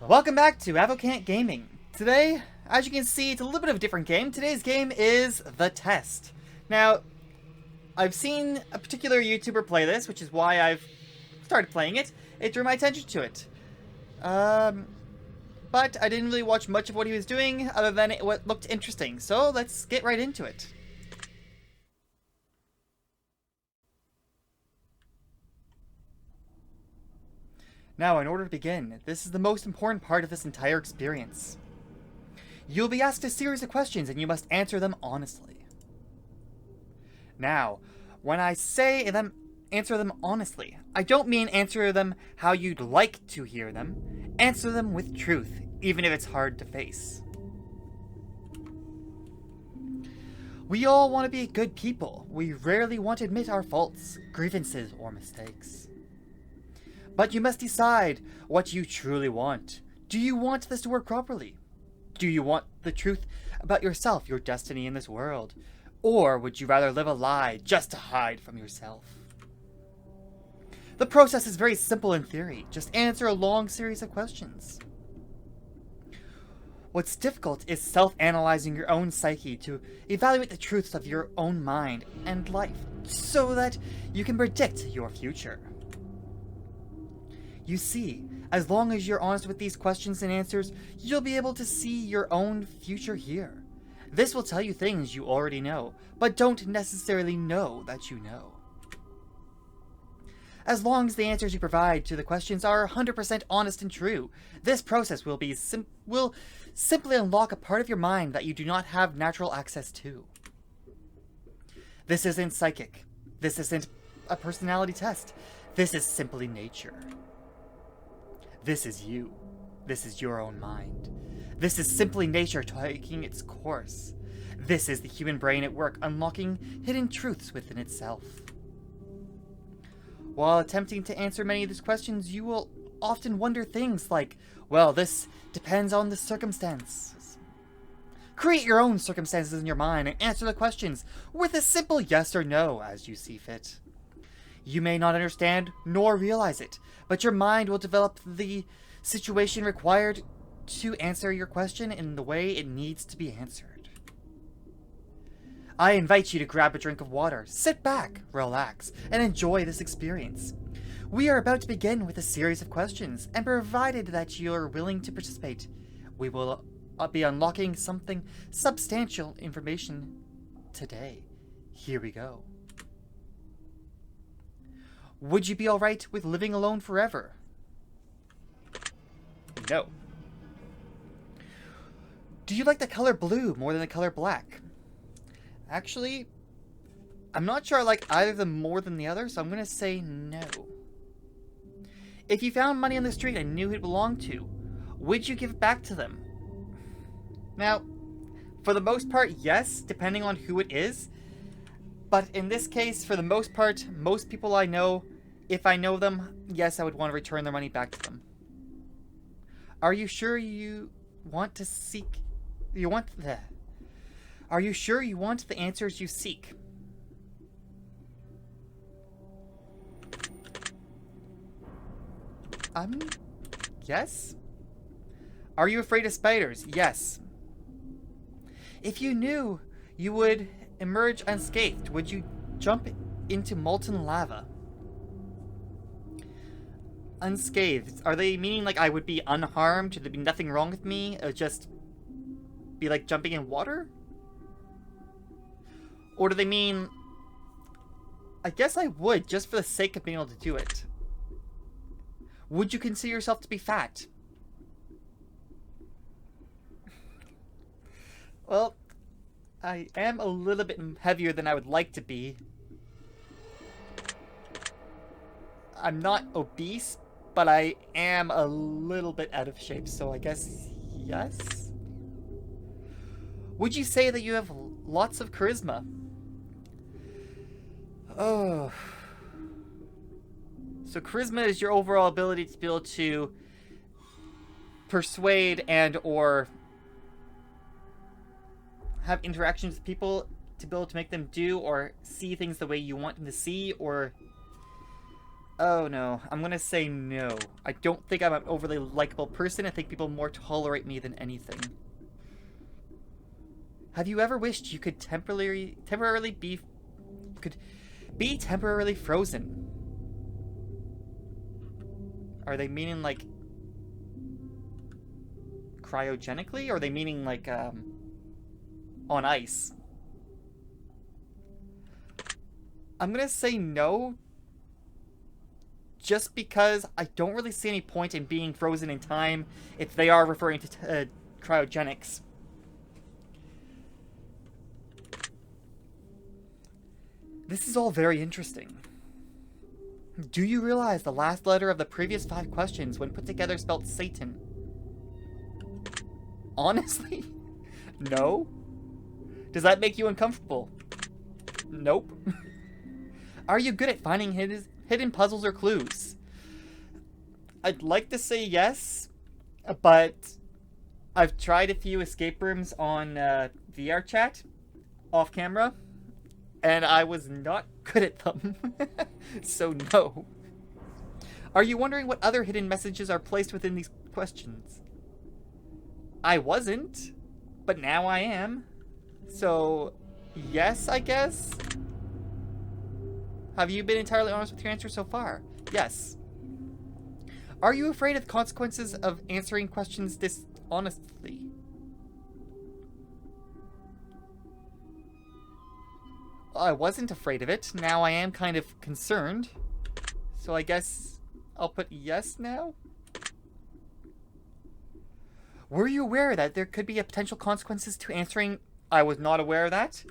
Welcome back to Avocan't Gaming. Today, as you can see, it's a little bit of a different game. Today's game is The Test. Now, I've seen a particular YouTuber play this, which is why I've started playing it. It drew my attention to it. But I didn't really watch much of what he was doing, other than what looked interesting. So let's get right into it. Now, in order to begin, this is the most important part of this entire experience. You'll be asked a series of questions and you must answer them honestly. Now, when I say answer them honestly, I don't mean answer them how you'd like to hear them. Answer them with truth, even if it's hard to face. We all want to be good people. We rarely want to admit our faults, grievances, or mistakes. But you must decide what you truly want. Do you want this to work properly? Do you want the truth about yourself, your destiny in this world? Or would you rather live a lie just to hide from yourself? The process is very simple in theory. Just answer a long series of questions. What's difficult is self-analyzing your own psyche to evaluate the truths of your own mind and life so that you can predict your future. You see, as long as you're honest with these questions and answers, you'll be able to see your own future here. This will tell you things you already know, but don't necessarily know that you know. As long as the answers you provide to the questions are 100% honest and true, this process will simply unlock a part of your mind that you do not have natural access to. This isn't psychic. This isn't a personality test. This is simply nature. This is you. This is your own mind. This is simply nature taking its course. This is the human brain at work, unlocking hidden truths within itself. While attempting to answer many of these questions, you will often wonder things like, well, this depends on the circumstances. Create your own circumstances in your mind and answer the questions with a simple yes or no as you see fit. You may not understand nor realize it, but your mind will develop the situation required to answer your question in the way it needs to be answered. I invite you to grab a drink of water, sit back, relax, and enjoy this experience. We are about to begin with a series of questions, and provided that you are willing to participate, we will be unlocking something substantial information today. Here we go. Would you be alright with living alone forever? No. Do you like the color blue more than the color black? Actually, I'm not sure I like either of them more than the other, so I'm going to say no. If you found money on the street and knew who it belonged to, would you give it back to them? Now, for the most part, yes, depending on who it is. But in this case, for the most part, most people I know, if I know them, yes, I would want to return their money back to them. Are you sure you want to seek... Are you sure you want the answers you seek? Yes? Are you afraid of spiders? Yes. If you knew you would emerge unscathed, would you jump into molten lava? Unscathed. Are they meaning like I would be unharmed? There'd be nothing wrong with me? It would just be like jumping in water? Or do they mean... I guess I would, just for the sake of being able to do it. Would you consider yourself to be fat? Well, I am a little bit heavier than I would like to be. I'm not obese, but I am a little bit out of shape, so I guess yes? Would you say that you have lots of charisma? Oh. So charisma is your overall ability to be able to persuade and or have interactions with people to be able to make them do or see things the way you want them to see, or Oh no, I'm gonna say no. I don't think I'm an overly likable person. I think people more tolerate me than anything. Have you ever wished you could temporarily be temporarily frozen? Are they meaning like cryogenically, or are they meaning like on ice? I'm gonna say no, just because I don't really see any point in being frozen in time if they are referring to cryogenics. This is all very interesting. Do you realize the last letter of the previous 5 questions, when put together, spelled Satan? Honestly? No? Does that make you uncomfortable? Nope. Are you good at finding hidden puzzles or clues? I'd like to say yes, but I've tried a few escape rooms on VR chat, off camera, and I was not good at them. So no. Are you wondering what other hidden messages are placed within these questions? I wasn't, but now I am. So, yes, I guess? Have you been entirely honest with your answer so far? Yes. Are you afraid of the consequences of answering questions dishonestly? Well, I wasn't afraid of it. Now I am kind of concerned. So I guess I'll put yes now? Were you aware that there could be a potential consequences to answering I was not aware of that?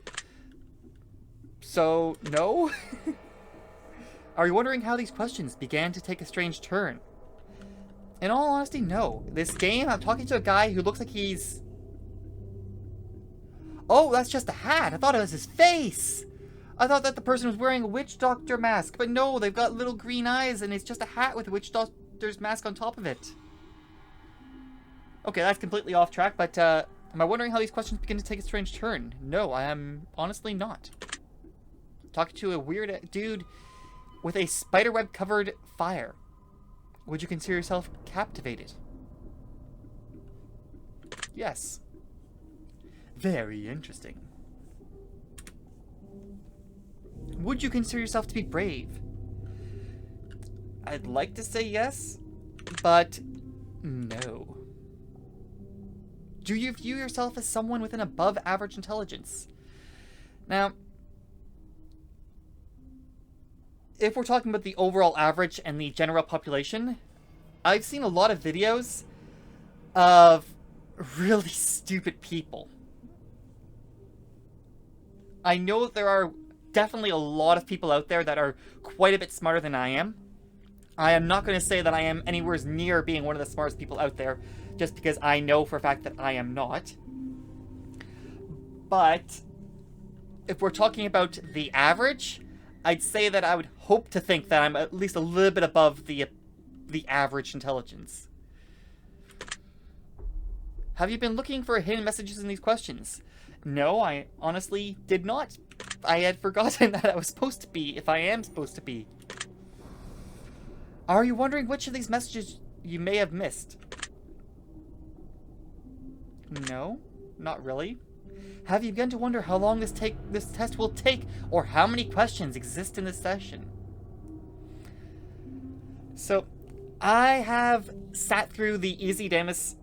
So, no? Are you wondering how these questions began to take a strange turn? In all honesty, no. This game, I'm talking to a guy who looks like he's... Oh, that's just a hat. I thought it was his face. I thought that the person was wearing a witch doctor mask, but no, they've got little green eyes and it's just a hat with a witch doctor's mask on top of it. Okay, that's completely off track, but am I wondering how these questions begin to take a strange turn? No, I am honestly not. Talking to a weird dude with a spiderweb covered fire. Would you consider yourself captivated? Yes. Very interesting. Would you consider yourself to be brave? I'd like to say yes, but no. Do you view yourself as someone with an above average intelligence? Now, if we're talking about the overall average and the general population, I've seen a lot of videos of really stupid people. I know that there are definitely a lot of people out there that are quite a bit smarter than I am. I am not going to say that I am anywhere near being one of the smartest people out there, just because I know for a fact that I am not. But if we're talking about the average, I'd say that I would hope to think that I'm at least a little bit above the average intelligence. Have you been looking for hidden messages in these questions? No, I honestly did not. I had forgotten that I was supposed to be, if I am supposed to be. Are you wondering which of these messages you may have missed? No, not really. Have you begun to wonder how long this test will take, or how many questions exist in this session? So, I have sat through the Easy Damus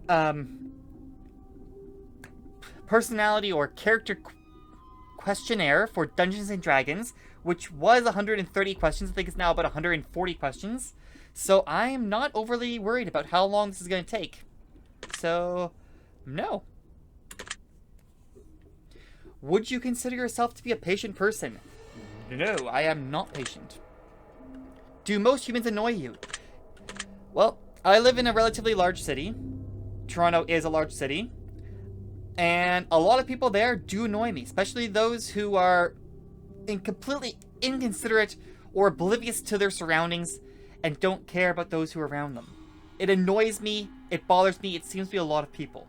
personality or character questionnaire for Dungeons and Dragons, which was 130 questions. I think it's now about 140 questions. So I am not overly worried about how long this is going to take. So, no. Would you consider yourself to be a patient person? No, I am not patient. Do most humans annoy you? Well, I live in a relatively large city. Toronto is a large city. And a lot of people there do annoy me, especially those who are completely inconsiderate or oblivious to their surroundings and don't care about those who are around them. It annoys me, it bothers me, it seems to be a lot of people.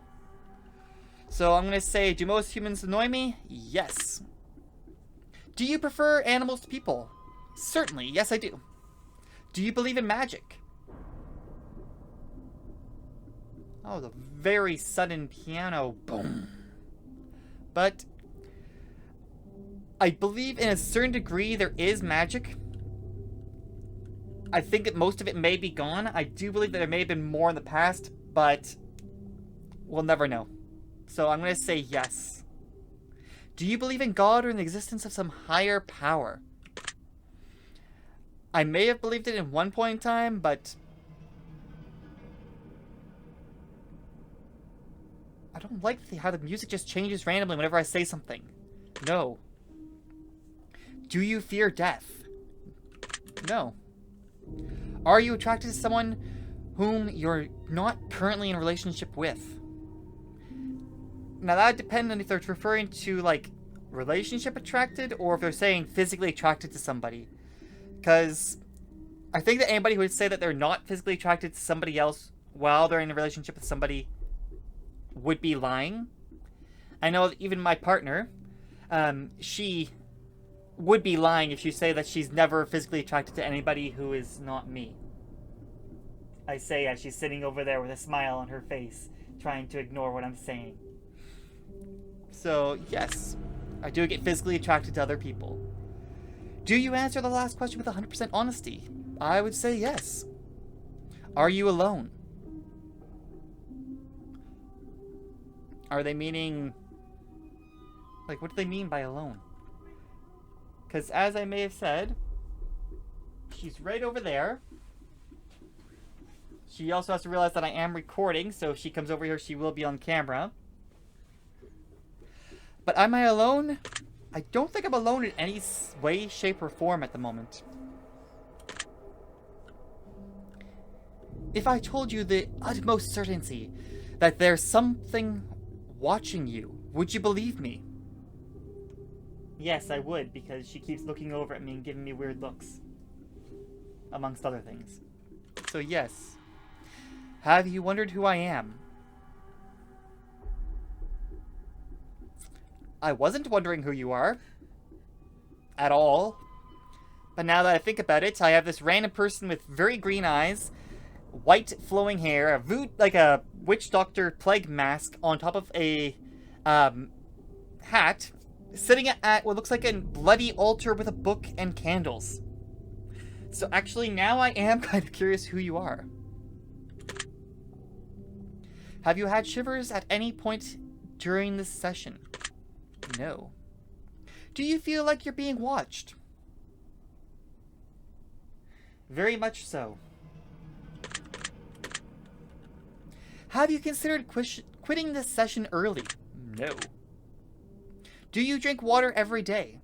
So I'm going to say, do most humans annoy me? Yes. Do you prefer animals to people? Certainly, yes I do. Do you believe in magic? Oh, the very sudden piano boom. But I believe in a certain degree there is magic. I think that most of it may be gone. I do believe that there may have been more in the past, but we'll never know. So I'm going to say yes. Do you believe in God or in the existence of some higher power? I may have believed it in one point in time, but I don't like how the music just changes randomly whenever I say something. No. Do you fear death? No. Are you attracted to someone whom you're not currently in a relationship with? Now that would depend on if they're referring to, like, relationship attracted, or if they're saying physically attracted to somebody. Because I think that anybody who would say that they're not physically attracted to somebody else while they're in a relationship with somebody would be lying. I know that even my partner, she would be lying if she say that she's never physically attracted to anybody who is not me. I say as she's sitting over there with a smile on her face, trying to ignore what I'm saying. So, yes, I do get physically attracted to other people. Do you answer the last question with 100% honesty? I would say yes. Are you alone? Are they meaning... Like, what do they mean by alone? Because as I may have said, she's right over there. She also has to realize that I am recording, so if she comes over here, she will be on camera. But am I alone? I don't think I'm alone in any way, shape, or form at the moment. If I told you the utmost certainty that there's something watching you, would you believe me? Yes, I would, because she keeps looking over at me and giving me weird looks. Amongst other things. So yes. Have you wondered who I am? I wasn't wondering who you are. At all. But now that I think about it, I have this random person with very green eyes, white flowing hair, like a witch doctor plague mask on top of a hat, sitting at what looks like a bloody altar with a book and candles. So actually, now I am kind of curious who you are. Have you had shivers at any point during this session? No. Do you feel like you're being watched? Very much so. Have you considered quitting this session early? No. Do you drink water every day?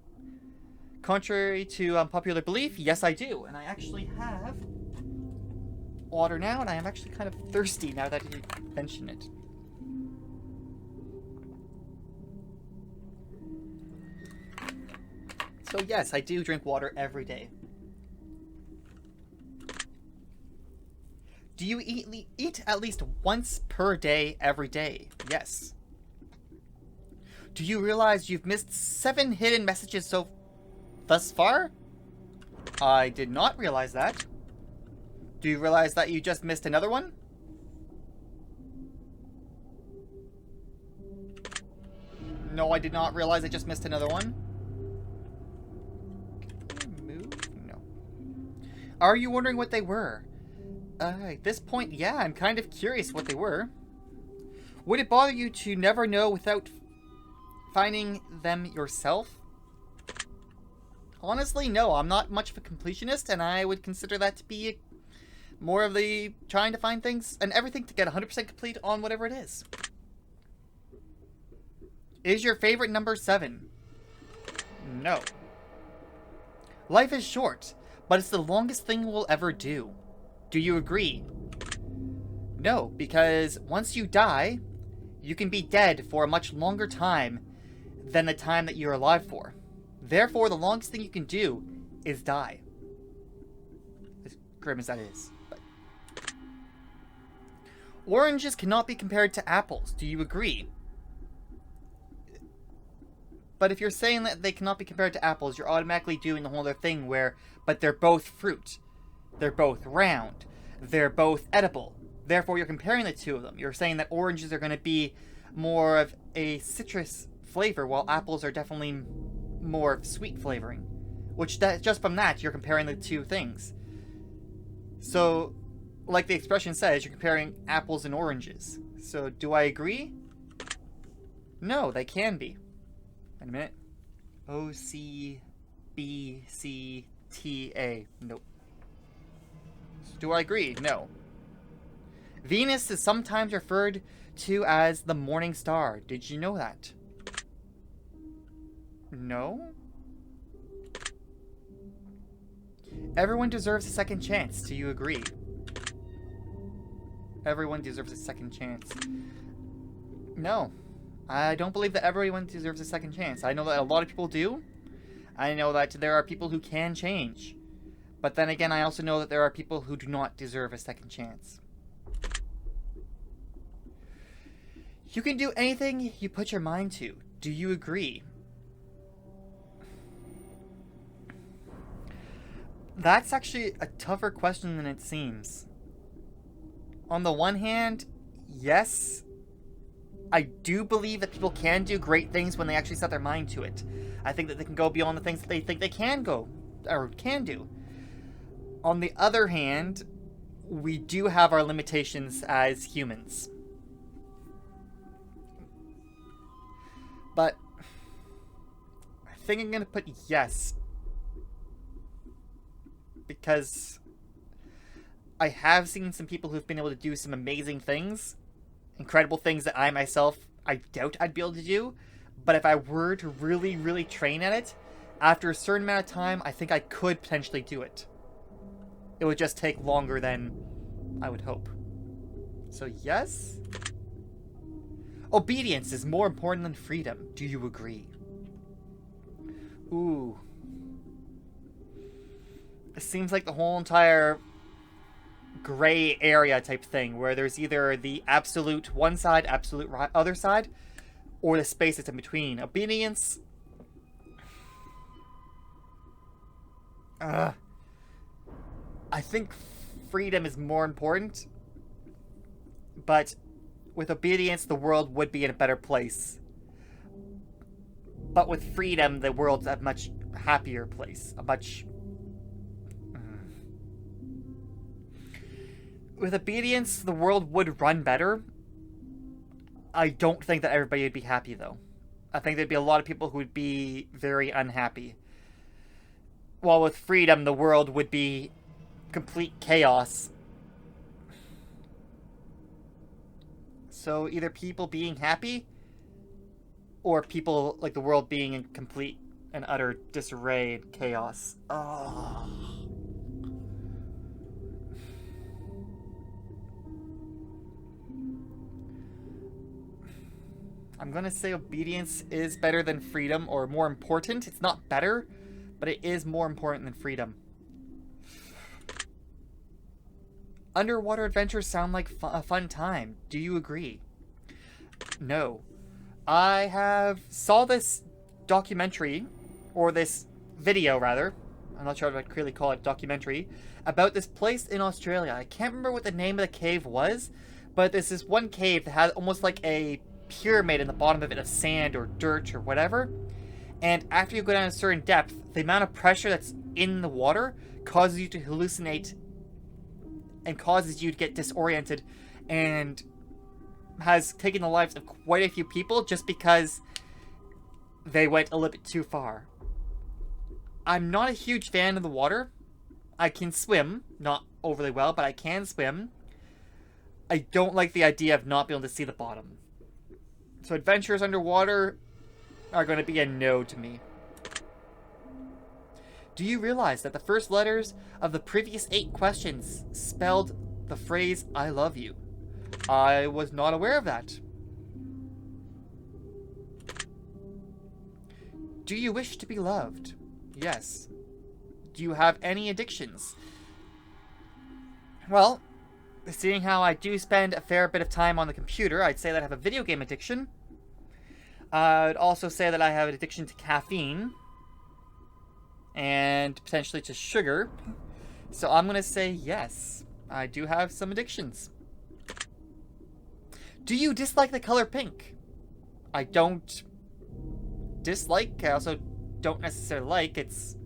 Contrary to popular belief, yes I do. And I actually have water now, and I am actually kind of thirsty now that you mention it. So yes, I do drink water every day. Do you eat at least once per day every day? Yes. Do you realize you've missed 7 hidden messages thus far? I did not realize that. Do you realize that you just missed another one? No, I did not realize I just missed another one. Can I move? No. Are you wondering what they were? At this point, yeah, I'm kind of curious what they were. Would it bother you to never know without finding them yourself? Honestly, no. I'm not much of a completionist, and I would consider that to be more of the trying to find things and everything to get 100% complete on whatever it is. Is your favorite number 7? No. Life is short, but it's the longest thing we'll ever do. Do you agree? No, because once you die, you can be dead for a much longer time than the time that you're alive for. Therefore, the longest thing you can do is die. As grim as that is. But... Oranges cannot be compared to apples. Do you agree? But if you're saying that they cannot be compared to apples, you're automatically doing the whole other thing where, but they're both fruit. They're both round. They're both edible. Therefore, you're comparing the two of them. You're saying that oranges are going to be more of a citrus flavor, while apples are definitely more of sweet flavoring. Which, just from that, you're comparing the two things. So, like the expression says, you're comparing apples and oranges. So, do I agree? No, they can be. Wait a minute. O-C-B-C-T-A. Nope. Do I agree? No. Venus is sometimes referred to as the morning star. Did you know that? No? Everyone deserves a second chance. Do you agree? Everyone deserves a second chance. No. I don't believe that everyone deserves a second chance. I know that a lot of people do. I know that there are people who can change. But then again, I also know that there are people who do not deserve a second chance. You can do anything you put your mind to. Do you agree? That's actually a tougher question than it seems. On the one hand, yes, I do believe that people can do great things when they actually set their mind to it. I think that they can go beyond the things that they think they can go, or can do. On the other hand, we do have our limitations as humans. But I think I'm going to put yes. Because I have seen some people who've been able to do some amazing things. Incredible things that I myself, I doubt I'd be able to do. But if I were to really, really train at it, after a certain amount of time, I think I could potentially do it. It would just take longer than I would hope. So yes? Obedience is more important than freedom. Do you agree? Ooh. It seems like the whole entire gray area type thing, where there's either the absolute one side, absolute other side, or the space that's in between. Obedience... I think freedom is more important, but with obedience, the world would be in a better place. But with freedom, the world's a much happier place. A much... With obedience, the world would run better. I don't think that everybody would be happy, though. I think there'd be a lot of people who would be very unhappy. While with freedom, the world would be complete chaos. So either people being happy, or people, like the world being in complete and utter disarray and chaos. Oh. I'm gonna say obedience is better than freedom, or more important. It's not better, but it is more important than freedom. Underwater adventures sound like a fun time. Do you agree? No. I saw this documentary, or this video rather, I'm not sure if I'd really call it documentary, about this place in Australia. I can't remember what the name of the cave was, but there's this one cave that had almost like a pyramid in the bottom of it of sand or dirt or whatever. And after you go down a certain depth, the amount of pressure that's in the water causes you to hallucinate and causes you to get disoriented, and has taken the lives of quite a few people just because they went a little bit too far. I'm not a huge fan of the water. I can swim, not overly well, but I can swim. I don't like the idea of not being able to see the bottom. So adventures underwater are going to be a no to me. Do you realize that the first letters of the previous 8 questions spelled the phrase, I love you? I was not aware of that. Do you wish to be loved? Yes. Do you have any addictions? Well, seeing how I do spend a fair bit of time on the computer, I'd say that I have a video game addiction. I'd also say that I have an addiction to caffeine. And potentially to sugar. So I'm going to say yes. I do have some addictions. Do you dislike the color pink? I don't dislike. I also don't necessarily like. It's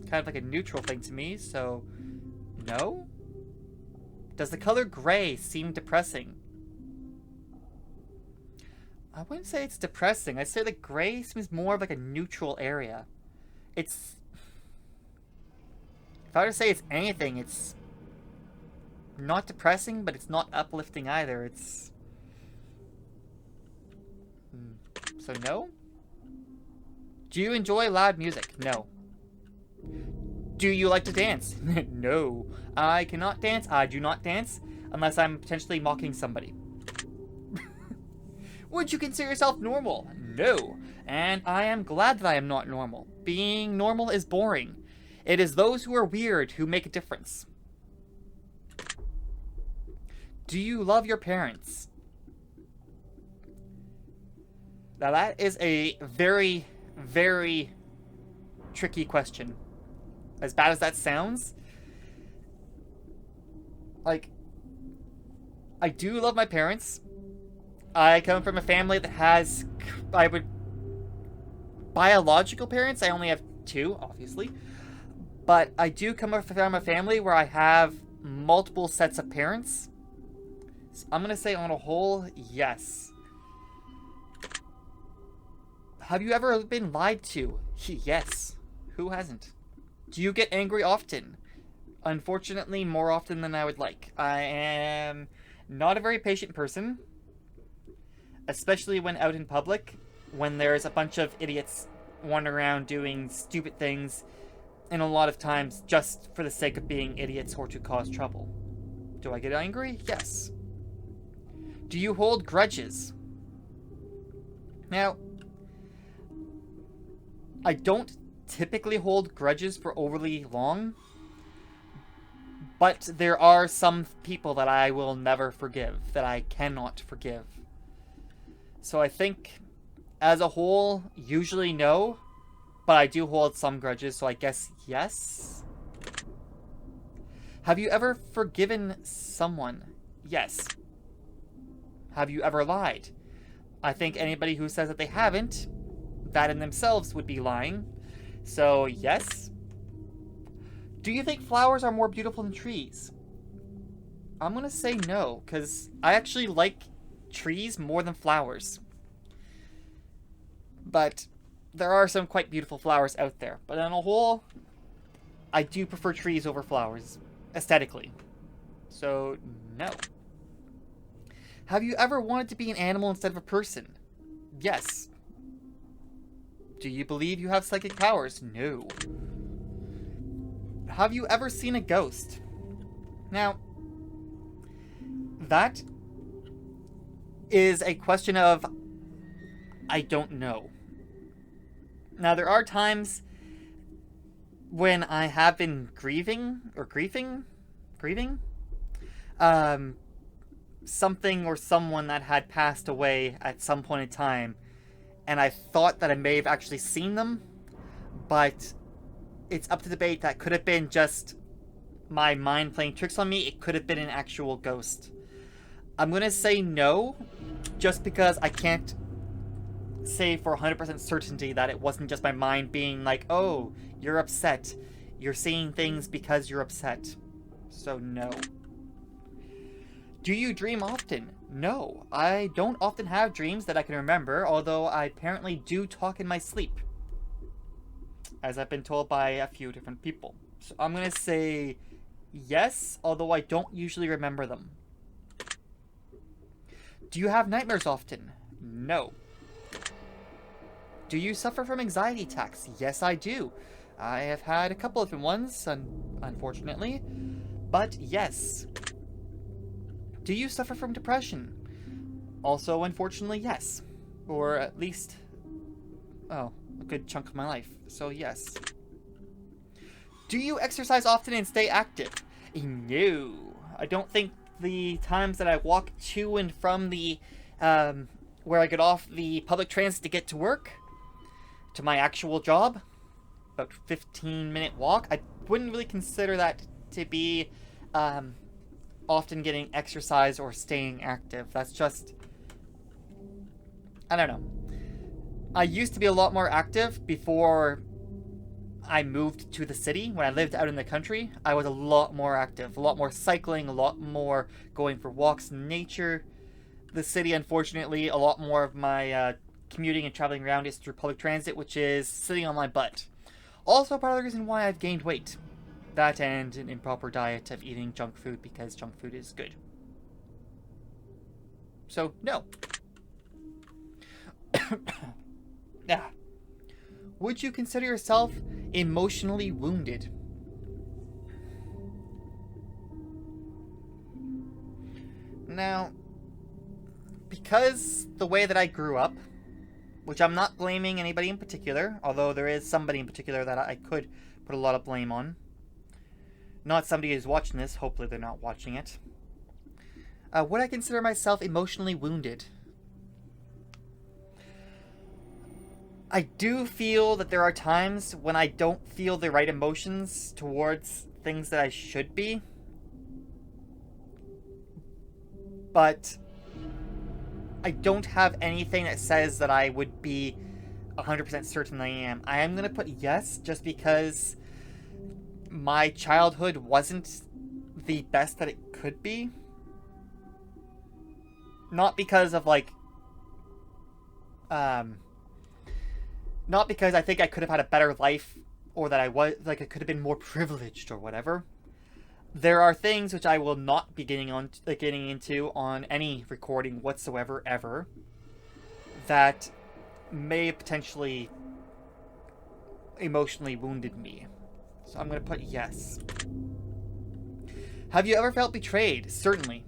kind of like a neutral thing to me, so no? Does the color gray seem depressing? I wouldn't say it's depressing. I'd say the gray seems more of like a neutral area. It's... If I were to say it's anything, it's not depressing, but it's not uplifting either. It's... So no? Do you enjoy loud music? No. Do you like to dance? No. I cannot dance. I do not dance unless I'm potentially mocking somebody. Would you consider yourself normal? No. And I am glad that I am not normal. Being normal is boring. It is those who are weird who make a difference. Do you love your parents? Now that is a very, very tricky question. As bad as that sounds, like, I do love my parents. I come from a family that has, biological parents. I only have 2, obviously. But I do come from a family where I have multiple sets of parents. So I'm going to say on a whole, yes. Have you ever been lied to? Yes. Who hasn't? Do you get angry often? Unfortunately, more often than I would like. I am not a very patient person, especially when out in public, when there's a bunch of idiots wandering around doing stupid things, and a lot of times just for the sake of being idiots or to cause trouble. Do I get angry? Yes. Do you hold grudges? Now, I don't typically hold grudges for overly long, but there are some people that I will never forgive, that I cannot forgive. So I think, as a whole, usually no, but I do hold some grudges, so I guess yes. Have you ever forgiven someone? Yes. Have you ever lied? I think anybody who says that they haven't, that in themselves would be lying. So, yes. Do you think flowers are more beautiful than trees? I'm gonna say no, because I actually like trees more than flowers. But there are some quite beautiful flowers out there. But on a whole, I do prefer trees over flowers, aesthetically. So, no. Have you ever wanted to be an animal instead of a person? Yes. Do you believe you have psychic powers? No. Have you ever seen a ghost? Now, that is a question of I don't know. Now, there are times when I have been grieving something or someone that had passed away at some point in time, and I thought that I may have actually seen them, but it's up to debate. That could have been just my mind playing tricks on me. It could have been an actual ghost. I'm gonna say no, just because I can't say for 100% certainty that it wasn't just my mind being like, oh, you're upset. You're seeing things because you're upset. So no. Do you dream often? No, I don't often have dreams that I can remember, although I apparently do talk in my sleep, as I've been told by a few different people. So I'm gonna say yes, although I don't usually remember them. Do you have nightmares often? No. Do you suffer from anxiety attacks? Yes, I do. I have had a couple of different ones, unfortunately, but yes. Do you suffer from depression? Also, unfortunately, yes. Or at least, a good chunk of my life. So, yes. Do you exercise often and stay active? No. I don't think the times that I walk to and from the, where I get off the public transit to get to work, to my actual job, about 15-minute walk, I wouldn't really consider that to be often getting exercise or staying active. That's just... I don't know. I used to be a lot more active before I moved to the city. When I lived out in the country, I was a lot more active. A lot more cycling, a lot more going for walks in nature. The city, unfortunately, a lot more of my commuting and traveling around is through public transit, which is sitting on my butt. Also part of the reason why I've gained weight. That and an improper diet of eating junk food because junk food is good. So, no. Ah. Would you consider yourself emotionally wounded? Now, because the way that I grew up, which I'm not blaming anybody in particular, although there is somebody in particular that I could put a lot of blame on. Not somebody who's watching this, hopefully they're not watching it. Would I consider myself emotionally wounded? I do feel that there are times when I don't feel the right emotions towards things that I should be. But I don't have anything that says that I would be 100% certain I am. I am going to put yes, just because my childhood wasn't the best that it could be. Not because of, like, not because I think I could have had a better life, or that I was, like, I could have been more privileged or whatever. There are things which I will not be getting into on any recording whatsoever, ever, that may have potentially emotionally wounded me. So I'm going to put yes. Have you ever felt betrayed? Certainly.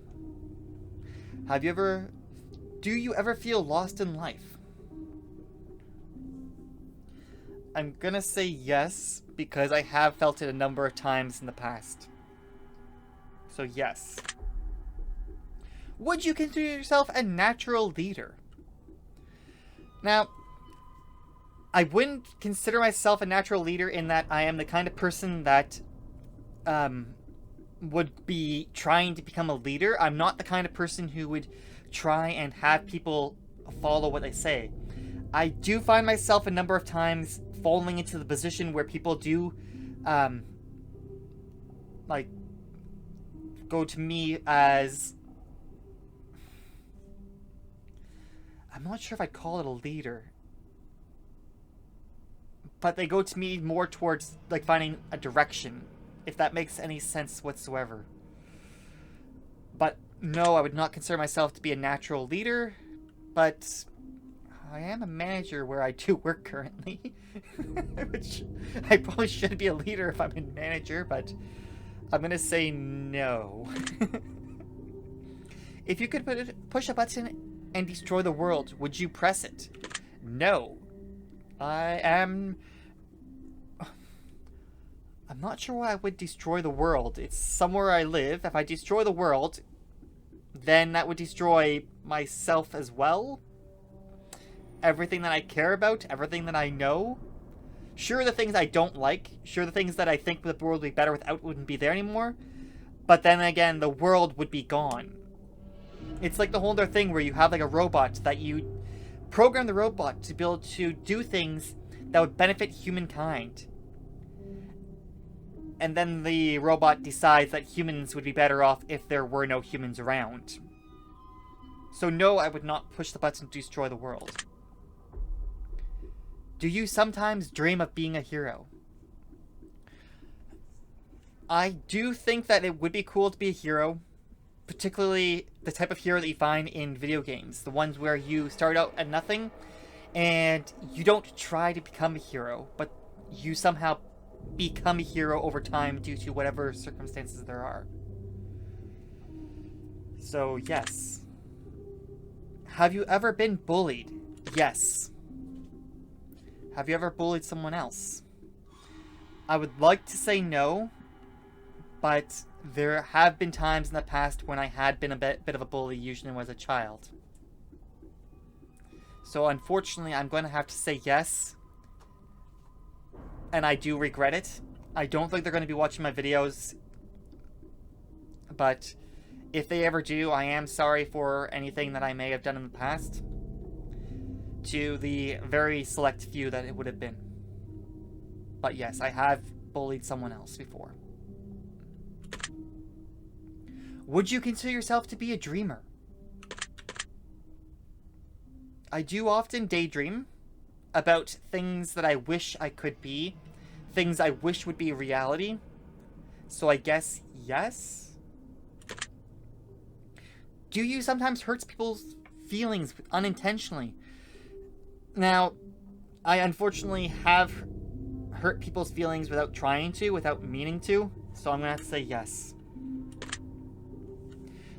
Do you ever feel lost in life? I'm going to say yes, because I have felt it a number of times in the past. So yes. Would you consider yourself a natural leader? Now, I wouldn't consider myself a natural leader in that I am the kind of person that would be trying to become a leader. I'm not the kind of person who would try and have people follow what I say. I do find myself a number of times falling into the position where people do like go to me as, I'm not sure if I'd call it a leader, but they go to me more towards like finding a direction, if that makes any sense whatsoever. But no, I would not consider myself to be a natural leader, but I am a manager where I do work currently. Which I probably should be a leader if I'm a manager, but I'm gonna say no. If you could push a button and destroy the world, would you press it? No. I'm not sure why I would destroy the world. It's somewhere I live. If I destroy the world, then that would destroy myself as well. Everything that I care about, everything that I know. Sure, the things I don't like, sure, the things that I think the world would be better without wouldn't be there anymore, but then again, the world would be gone. It's like the whole other thing where you have like a robot that you program the robot to be able to do things that would benefit humankind. And then the robot decides that humans would be better off if there were no humans around. So no, I would not push the button to destroy the world. Do you sometimes dream of being a hero? I do think that it would be cool to be a hero, particularly the type of hero that you find in video games. The ones where you start out at nothing, and you don't try to become a hero, but you somehow become a hero over time due to whatever circumstances there are. So, yes. Have you ever been bullied? Yes. Have you ever bullied someone else? I would like to say no, but there have been times in the past when I had been a bit of a bully, usually when I was a child. So unfortunately, I'm going to have to say yes, and I do regret it. I don't think they're going to be watching my videos But if they ever do, I am sorry for anything that I may have done in the past. To the very select few that it would have been. But yes, I have bullied someone else before. Would you consider yourself to be a dreamer? I do often daydream about things that I wish I could be, things I wish would be reality. So I guess yes. Do you sometimes hurt people's feelings unintentionally? Now, I unfortunately have hurt people's feelings without trying to, without meaning to, so I'm gonna have to say yes.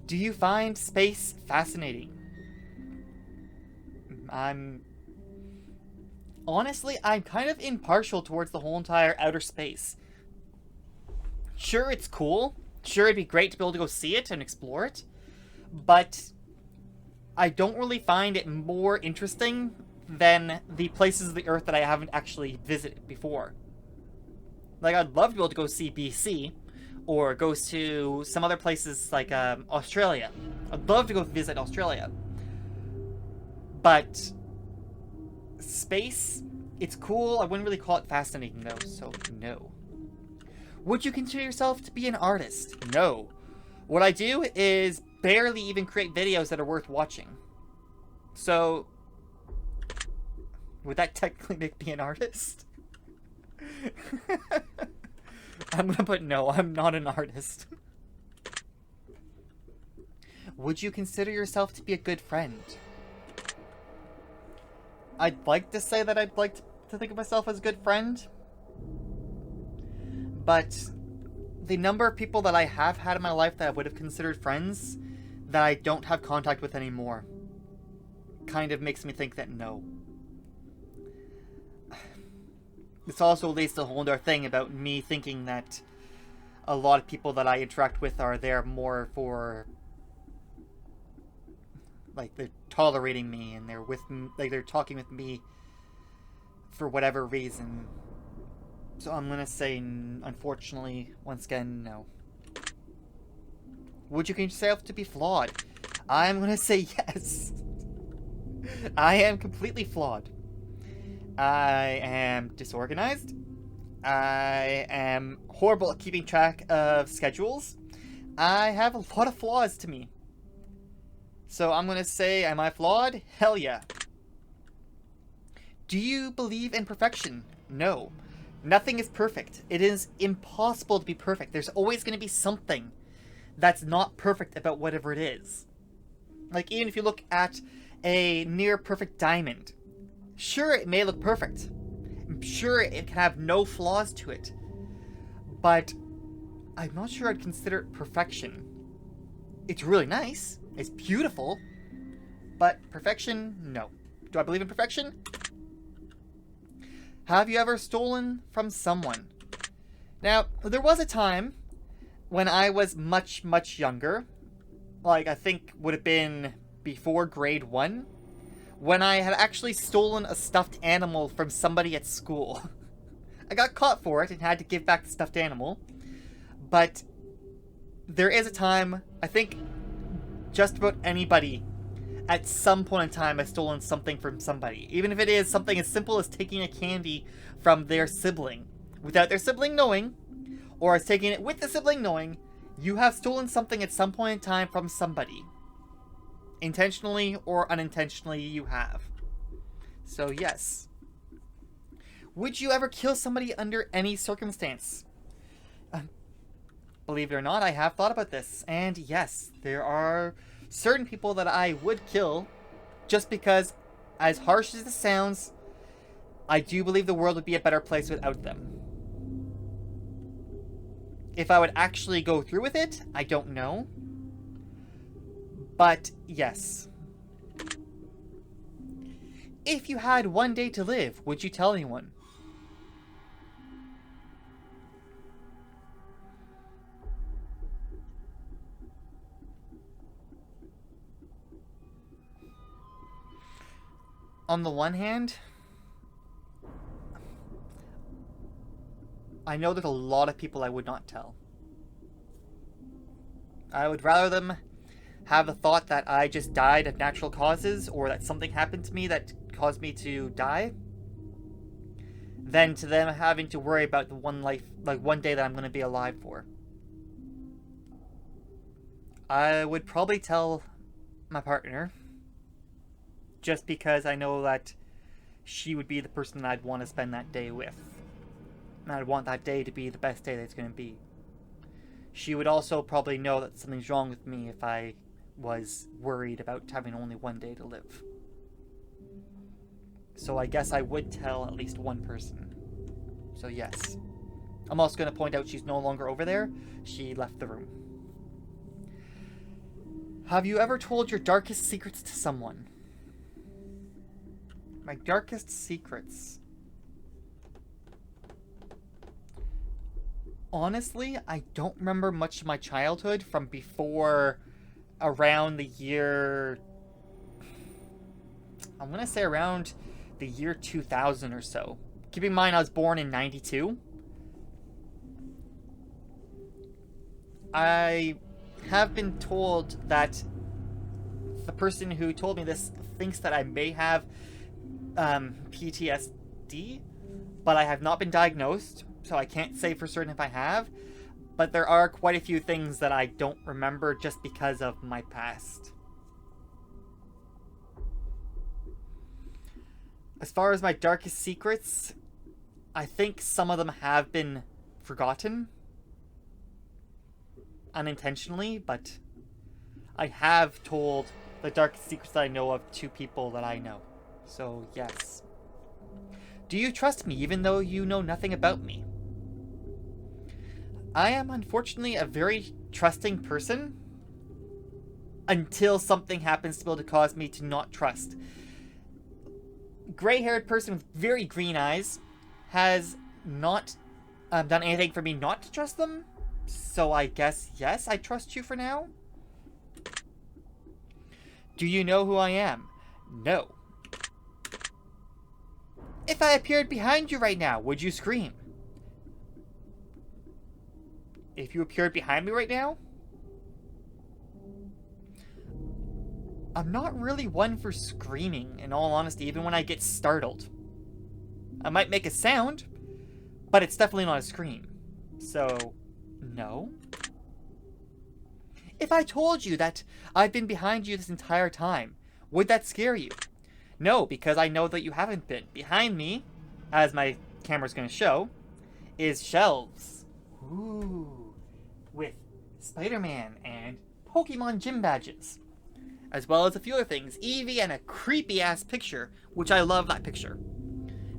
Do you find space fascinating? Honestly, I'm kind of impartial towards the whole entire outer space. Sure, it's cool. Sure, it'd be great to be able to go see it and explore it. But I don't really find it more interesting than the places of the Earth that I haven't actually visited before. Like, I'd love to be able to go see BC, or go to some other places like Australia. I'd love to go visit Australia. But space, it's cool. I wouldn't really call it fascinating though, so no. Would you consider yourself to be an artist? No. What I do is barely even create videos that are worth watching. So, would that technically make me an artist? I'm gonna put no, I'm not an artist. Would you consider yourself to be a good friend? I'd like to say that I'd like to think of myself as a good friend. But the number of people that I have had in my life that I would have considered friends that I don't have contact with anymore kind of makes me think that no. This also leads to a whole other thing about me thinking that a lot of people that I interact with are there more for, like, they're tolerating me and they're with me, like, they're talking with me for whatever reason. So I'm gonna say, unfortunately, once again, no. Would you consider yourself to be flawed? I'm gonna say yes. I am completely flawed. I am disorganized. I am horrible at keeping track of schedules. I have a lot of flaws to me. So I'm gonna say, am I flawed? Hell yeah. Do you believe in perfection? No. Nothing is perfect. It is impossible to be perfect. There's always going to be something that's not perfect about whatever it is. Like, even if you look at a near perfect diamond, sure, it may look perfect. Sure, it can have no flaws to it. But I'm not sure I'd consider it perfection. It's really nice. It's beautiful. But perfection, no. Do I believe in perfection? Have you ever stolen from someone? Now, there was a time when I was much, much younger, like I think would have been before grade 1, when I had actually stolen a stuffed animal from somebody at school. I got caught for it and had to give back the stuffed animal, but there is a time, I think just about anybody at some point in time has stolen something from somebody. Even if it is something as simple as taking a candy from their sibling without their sibling knowing, or as taking it with the sibling knowing, you have stolen something at some point in time from somebody. Intentionally or unintentionally, you have. So yes. Would you ever kill somebody under any circumstance? Believe it or not, I have thought about this. And yes, there are certain people that I would kill just because, as harsh as it sounds, I do believe the world would be a better place without them. If I would actually go through with it, I don't know. But yes. If you had one day to live, would you tell anyone? On the one hand, I know there's a lot of people I would not tell. I would rather them have the thought that I just died of natural causes or that something happened to me that caused me to die than to them having to worry about the one life, like one day that I'm going to be alive for. I would probably tell my partner, just because I know that she would be the person that I'd want to spend that day with. And I'd want that day to be the best day that it's going to be. She would also probably know that something's wrong with me if I was worried about having only one day to live. So I guess I would tell at least one person. So yes. I'm also going to point out she's no longer over there. She left the room. Have you ever told your darkest secrets to someone? My darkest secrets. Honestly, I don't remember much of my childhood from before around the year... I'm going to say around the year 2000 or so. Keep in mind I was born in 92. I have been told that the person who told me this thinks that I may have PTSD, but I have not been diagnosed, so I can't say for certain if I have. But there are quite a few things that I don't remember just because of my past. As far as my darkest secrets, I think some of them have been forgotten unintentionally, but I have told the darkest secrets that I know of to people that I know. So, yes. Do you trust me even though you know nothing about me? I am unfortunately a very trusting person until something happens to be able to cause me to not trust. Gray-haired person with very green eyes has not done anything for me not to trust them. So I guess, yes, I trust you for now. Do you know who I am? No. If I appeared behind you right now, would you scream? If you appeared behind me right now? I'm not really one for screaming, in all honesty, even when I get startled. I might make a sound, but it's definitely not a scream. So, no. If I told you that I've been behind you this entire time, would that scare you? No, because I know that you haven't been. Behind me, as my camera's going to show, is shelves. Ooh. With Spider-Man and Pokemon gym badges. As well as a few other things. Eevee and a creepy-ass picture, which I love that picture.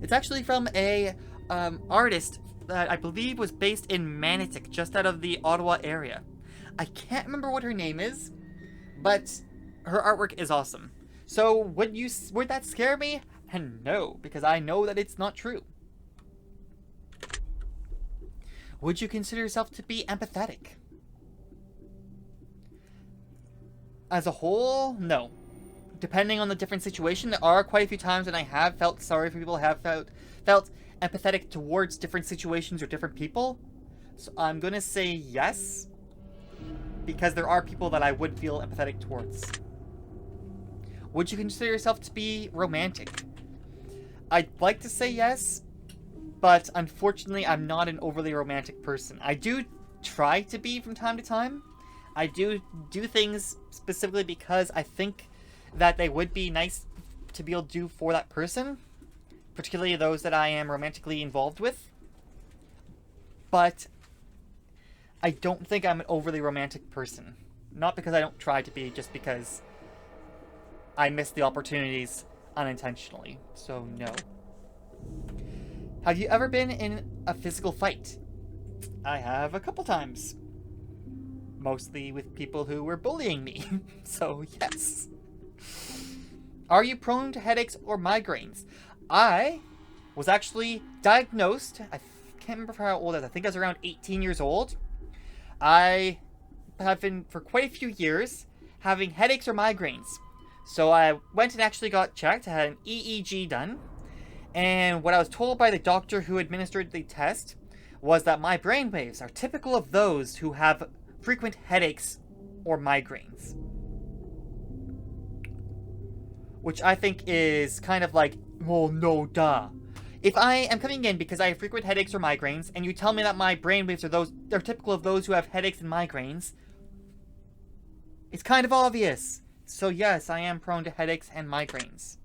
It's actually from a artist that I believe was based in Manotick, just out of the Ottawa area. I can't remember what her name is, but her artwork is awesome. So, would that scare me? And no, because I know that it's not true. Would you consider yourself to be empathetic? As a whole, no. Depending on the different situation, there are quite a few times when I have felt sorry for people, have felt empathetic towards different situations or different people. So I'm going to say yes, because there are people that I would feel empathetic towards. Would you consider yourself to be romantic? I'd like to say yes, but unfortunately I'm not an overly romantic person. I do try to be from time to time. I do things specifically because I think that they would be nice to be able to do for that person, particularly those that I am romantically involved with. But I don't think I'm an overly romantic person. Not because I don't try to be, just because I miss the opportunities unintentionally. So, no. Have you ever been in a physical fight? I have a couple times. Mostly with people who were bullying me. So, yes. Are you prone to headaches or migraines? I was actually diagnosed. I can't remember how old I was. I think I was around 18 years old. I have been, for quite a few years, having headaches or migraines. So I went and actually got checked. I had an EEG done. And what I was told by the doctor who administered the test was that my brainwaves are typical of those who have frequent headaches or migraines. Which I think is kind of like, well, no, duh. If I am coming in because I have frequent headaches or migraines, and you tell me that my brainwaves are typical of those who have headaches and migraines, it's kind of obvious. So yes, I am prone to headaches and migraines.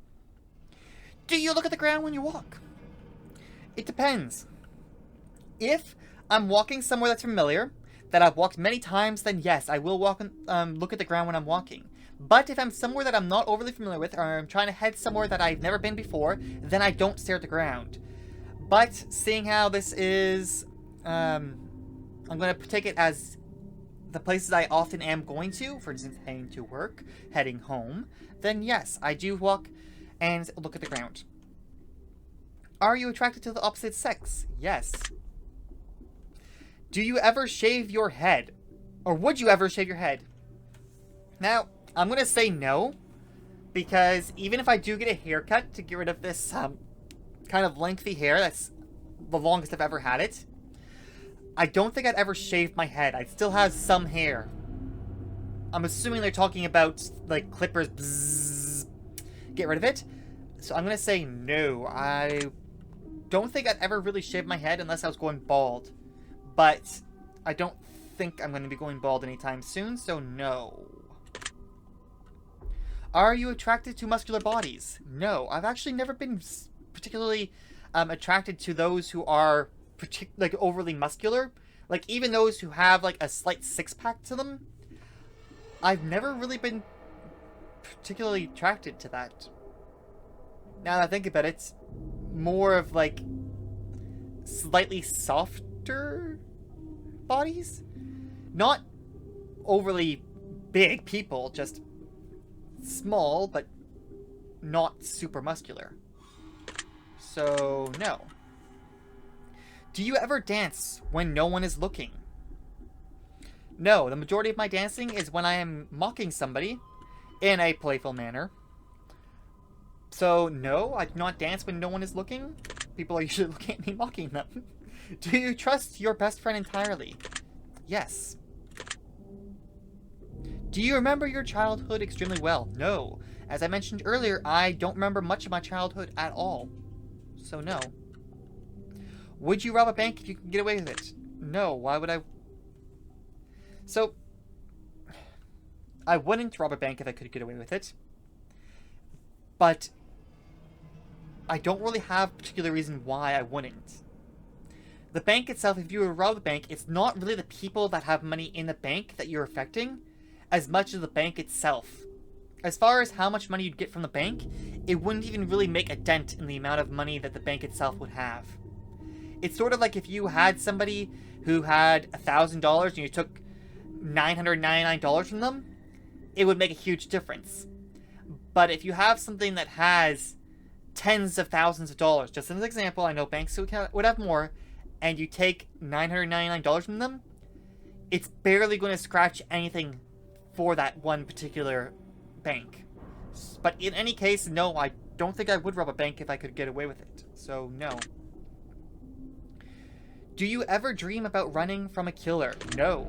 Do you look at the ground when you walk? It depends. If I'm walking somewhere that's familiar, that I've walked many times, then yes, I will walk and look at the ground when I'm walking. But if I'm somewhere that I'm not overly familiar with, or I'm trying to head somewhere that I've never been before, then I don't stare at the ground. But seeing how this is, I'm going to take it as the places I often am going to, for instance, heading to work, heading home, then yes, I do walk and look at the ground. Are you attracted to the opposite sex? Yes. Do you ever shave your head? Or would you ever shave your head? Now, I'm going to say no, because even if I do get a haircut to get rid of this kind of lengthy hair, that's the longest I've ever had it, I don't think I'd ever shave my head. I'd still have some hair. I'm assuming they're talking about, like, clippers, bzzz, get rid of it. So I'm going to say no. I don't think I'd ever really shave my head unless I was going bald. But I don't think I'm going to be going bald anytime soon, so no. Are you attracted to muscular bodies? No, I've actually never been particularly attracted to those who are like overly muscular. Like even those who have like a slight six-pack to them. I've never really been particularly attracted to that. Now that I think about it, it's more of like slightly softer bodies. Not overly big people, just small, but not super muscular. So, no. Do you ever dance when no one is looking? No, the majority of my dancing is when I am mocking somebody in a playful manner. So, no, I do not dance when no one is looking. People are usually looking at me mocking them. Do you trust your best friend entirely? Yes. Do you remember your childhood extremely well? No. As I mentioned earlier, I don't remember much of my childhood at all. So no. Would you rob a bank if you can get away with it? No. Why would I? So, I wouldn't rob a bank if I could get away with it. But I don't really have a particular reason why I wouldn't. The bank itself, if you were to rob the bank, it's not really the people that have money in the bank that you're affecting, as much as the bank itself. As far as how much money you'd get from the bank, it wouldn't even really make a dent in the amount of money that the bank itself would have. It's sort of like if you had somebody who had $1,000 and you took $999 from them, it would make a huge difference. But if you have something that has tens of thousands of dollars, just as an example, I know banks would have more, and you take $999 from them, it's barely going to scratch anything for that one particular bank. But in any case, no, I don't think I would rob a bank if I could get away with it. So, no. Do you ever dream about running from a killer? No.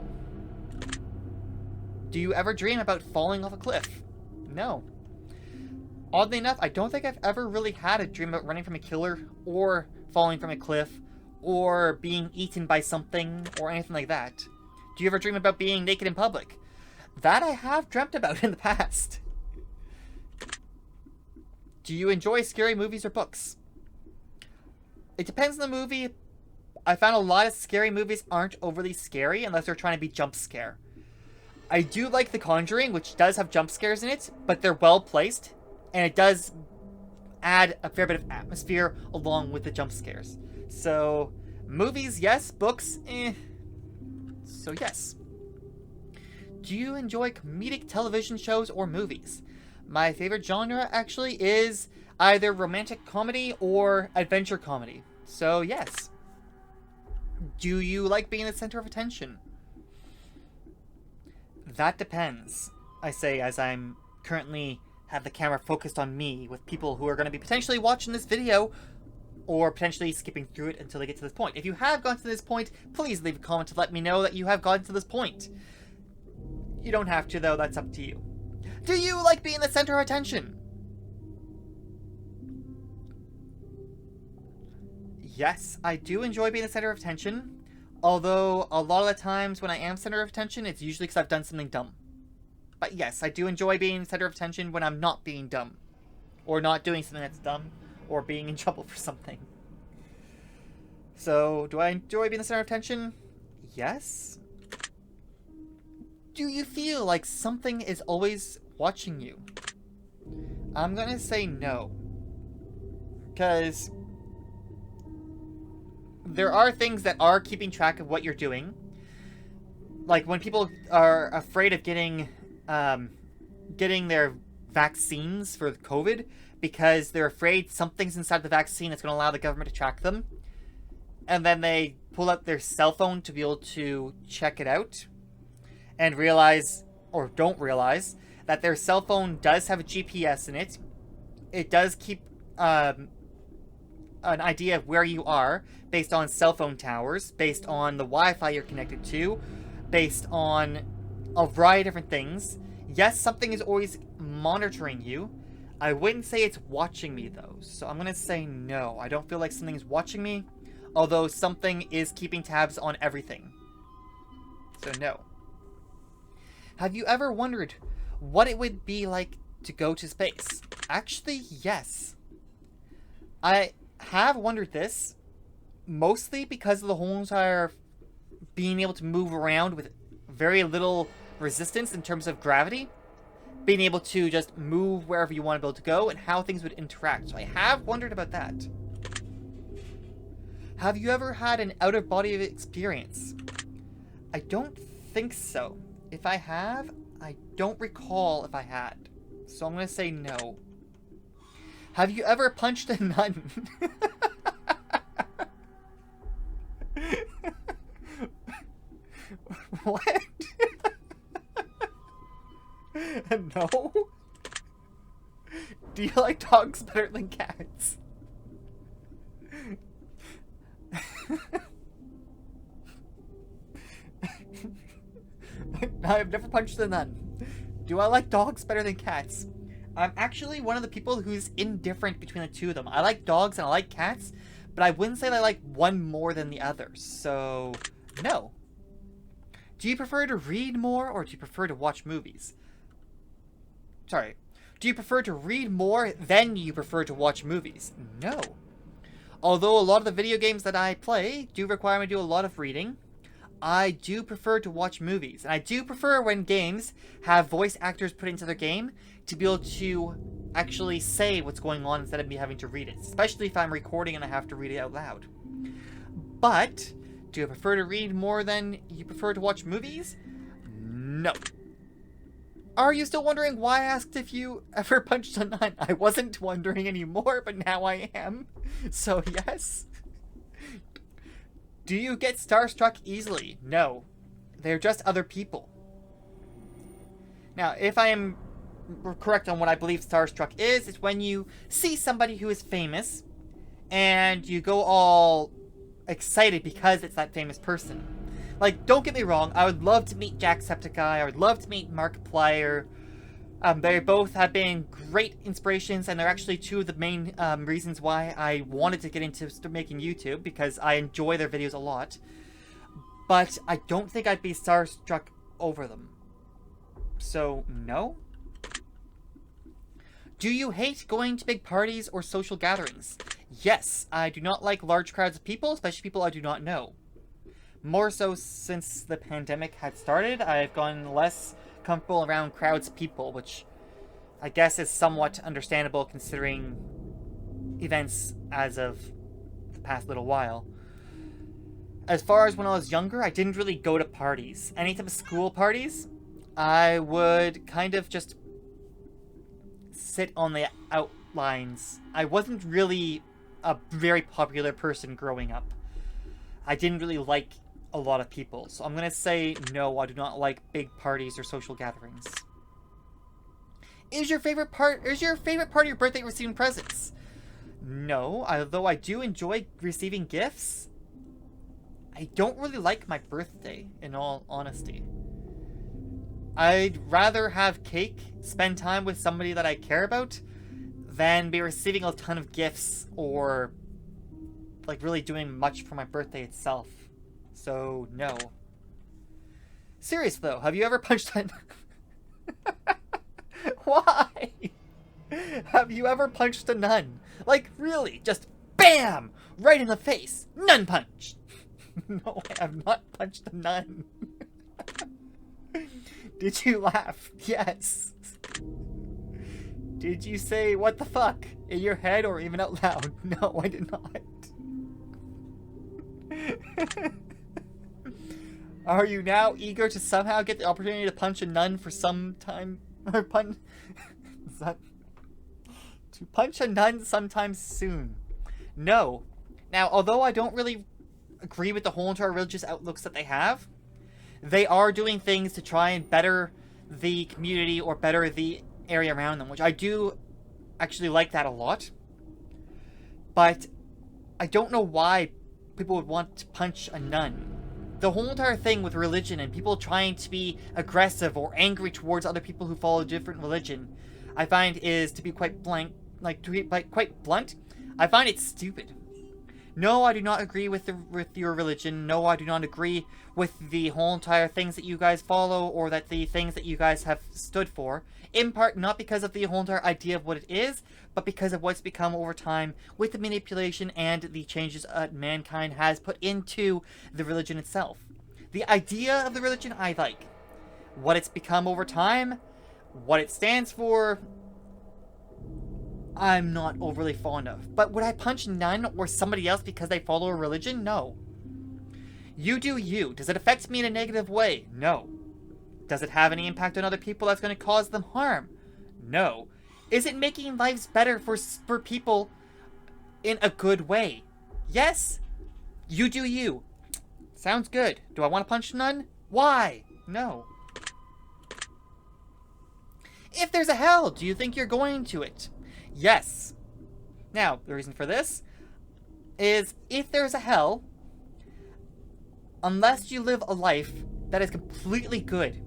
Do you ever dream about falling off a cliff? No. Oddly enough, I don't think I've ever really had a dream about running from a killer, or falling from a cliff, or being eaten by something, or anything like that. Do you ever dream about being naked in public? That I have dreamt about in the past. Do you enjoy scary movies or books? It depends on the movie. I found a lot of scary movies aren't overly scary unless they're trying to be jump scare. I do like The Conjuring, which does have jump scares in it, but they're well placed, and it does add a fair bit of atmosphere along with the jump scares. So, movies, yes. Books, eh. So, yes. Do you enjoy comedic television shows or movies? My favorite genre, actually, is either romantic comedy or adventure comedy. So, yes. Do you like being the center of attention? That depends, I say, as I'm currently have the camera focused on me with people who are going to be potentially watching this video or potentially skipping through it until they get to this point. If you have gotten to this point, please leave a comment to let me know that you have gotten to this point. You don't have to, though. That's up to you. Do you like being the center of attention? Yes, I do enjoy being the center of attention. Although, a lot of the times when I am center of attention, it's usually because I've done something dumb. But yes, I do enjoy being center of attention when I'm not being dumb. Or not doing something that's dumb. Or being in trouble for something. So, do I enjoy being the center of attention? Yes. Do you feel like something is always watching you? I'm gonna say no. Because there are things that are keeping track of what you're doing. Like when people are afraid of getting their vaccines for COVID because they're afraid something's inside the vaccine that's going to allow the government to track them. And then they pull out their cell phone to be able to check it out and realize, or don't realize, that their cell phone does have a GPS in it. It does keep an idea of where you are based on cell phone towers, based on the Wi-Fi you're connected to, based on a variety of different things. Yes, something is always monitoring you. I wouldn't say it's watching me, though, so I'm going to say no. I don't feel like something is watching me, although something is keeping tabs on everything. So no. Have you ever wondered what it would be like to go to space? Actually, yes. I have wondered this, mostly because of the whole entire being able to move around with very little resistance in terms of gravity. Being able to just move wherever you want to be able to go and how things would interact. So I have wondered about that. Have you ever had an out-of-body experience? I don't think so. If I have, I don't recall if I had. So I'm going to say no. Have you ever punched a nun? What? No? Do you like dogs better than cats? I've never punched a nun. Do I like dogs better than cats? I'm actually one of the people who's indifferent between the two of them. I like dogs and I like cats, but I wouldn't say that I like one more than the other. So, no. Do you prefer to read more or do you prefer to watch movies? Sorry. Do you prefer to read more than you prefer to watch movies? No. Although a lot of the video games that I play do require me to do a lot of reading, I do prefer to watch movies. And I do prefer when games have voice actors put into their game to be able to actually say what's going on instead of me having to read it. Especially if I'm recording and I have to read it out loud. But, do you prefer to read more than you prefer to watch movies? No. Are you still wondering why I asked if you ever punched a nun? I wasn't wondering anymore, but now I am. So, yes. Do you get starstruck easily? No. They're just other people. Now, if I am correct on what I believe starstruck is, it's when you see somebody who is famous and you go all excited because it's that famous person. Like, don't get me wrong, I would love to meet Jacksepticeye, I would love to meet Markiplier. They both have been great inspirations, and they're actually two of the main reasons why I wanted to get into making YouTube, because I enjoy their videos a lot. But I don't think I'd be starstruck over them. So, no? Do you hate going to big parties or social gatherings? Yes, I do not like large crowds of people, especially people I do not know. More so since the pandemic had started, I've gotten less comfortable around crowds of people, which I guess is somewhat understandable considering events as of the past little while. As far as when I was younger, I didn't really go to parties. Any type of school parties, I would kind of just sit on the outlines. I wasn't really a very popular person growing up. I didn't really like a lot of people, so I'm gonna say no, I do not like big parties or social gatherings. Is your favorite part of your birthday receiving presents? No, although I do enjoy receiving gifts. I don't really like my birthday, in all honesty. I'd rather have cake, spend time with somebody that I care about, than be receiving a ton of gifts or, like, really doing much for my birthday itself. So, no. Serious, though, have you ever punched a... Why? Have you ever punched a nun? Like, really, just BAM! Right in the face! Nun punch! No, I have not punched a nun. Did you laugh? Yes. Did you say, what the fuck? In your head or even out loud? No, I did not. Are you now eager to somehow get the opportunity to punch a nun for some time? Or to punch a nun sometime soon? No. Now, although I don't really agree with the whole entire religious outlooks that they have, they are doing things to try and better the community or better the area around them, which I do actually like that a lot. But I don't know why people would want to punch a nun. The whole entire thing with religion and people trying to be aggressive or angry towards other people who follow a different religion, I find is, to be quite blank, like to be quite blunt, I find it stupid. No, I do not agree with your religion. No, I do not agree with the whole entire things that you guys follow or that the things that you guys have stood for. In part, not because of the whole entire idea of what it is, but because of what's become over time with the manipulation and the changes mankind has put into the religion itself. The idea of the religion I like. What it's become over time, what it stands for, I'm not overly fond of. But would I punch a nun or somebody else because they follow a religion? No. You do you. Does it affect me in a negative way? No. Does it have any impact on other people that's going to cause them harm? No. Is it making lives better for people in a good way? Yes. You do you. Sounds good. Do I want to punch a nun? Why? No. If there's a hell, do you think you're going to it? Yes. Now, the reason for this is if there's a hell, unless you live a life that is completely good,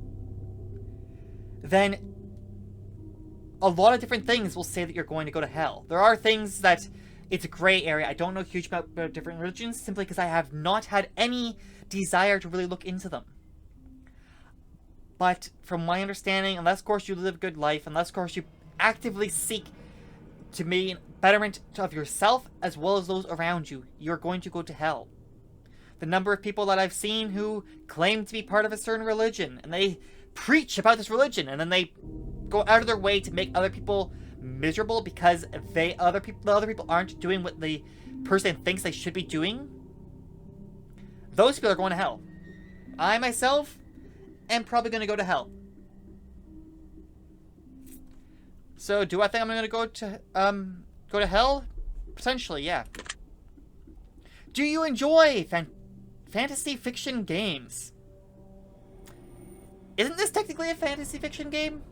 then a lot of different things will say that you're going to go to hell. There are things that it's a gray area. I don't know huge about different religions simply because I have not had any desire to really look into them. But from my understanding, unless of course you live a good life, unless of course you actively seek to mean betterment of yourself as well as those around you, you're going to go to hell. The number of people that I've seen who claim to be part of a certain religion, and they preach about this religion, and then they go out of their way to make other people miserable because the other people aren't doing what the person thinks they should be doing. Those people are going to hell. I myself am probably going to go to hell. So, do I think I'm going to go to hell? Potentially, yeah. Do you enjoy fantasy fiction games? Isn't this technically a fantasy fiction game?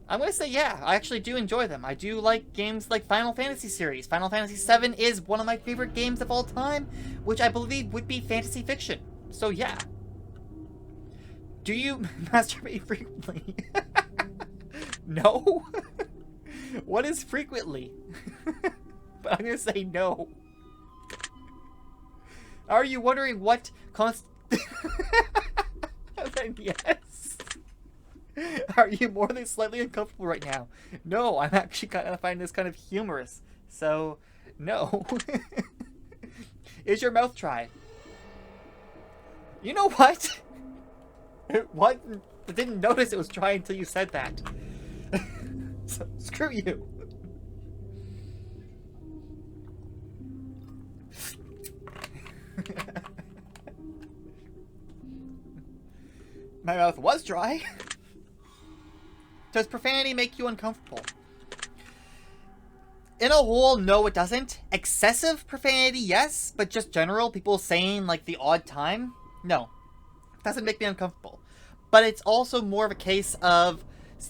I'm going to say yeah, I actually do enjoy them. I do like games like Final Fantasy series. Final Fantasy VII is one of my favorite games of all time, which I believe would be fantasy fiction. So yeah. Do you masturbate frequently? No? What is frequently? But I'm going to say no. Are you wondering what Then yes. Are you more than slightly uncomfortable right now? No, I'm actually kind of finding this kind of humorous. So, no. Is your mouth dry? You know what? What? I didn't notice it was dry until you said that. So, screw you. My mouth was dry. Does profanity make you uncomfortable? In a whole, no it doesn't. Excessive profanity, yes, but just general, people saying like the odd time, no. It doesn't make me uncomfortable. But it's also more of a case of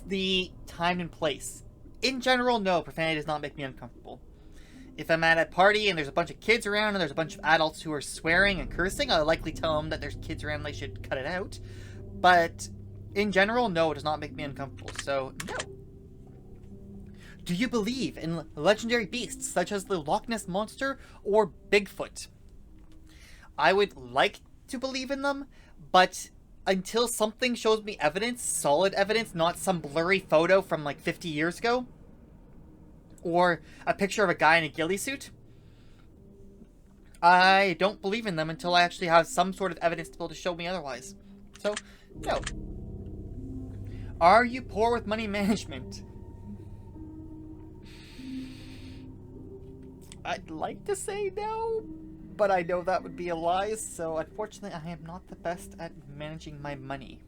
the time and place. In general, no, profanity does not make me uncomfortable. If I'm at a party and there's a bunch of kids around and there's a bunch of adults who are swearing and cursing, I'll likely tell them that there's kids around and they should cut it out. But in general, no, it does not make me uncomfortable, so no. Do you believe in legendary beasts such as the Loch Ness Monster or Bigfoot? I would like to believe in them, but until something shows me evidence, solid evidence, not some blurry photo from like 50 years ago, or a picture of a guy in a ghillie suit, I don't believe in them until I actually have some sort of evidence to be able to show me otherwise. So, no. Are you poor with money management? I'd like to say no, but I know that would be a lie, so unfortunately I am not the best at managing my money.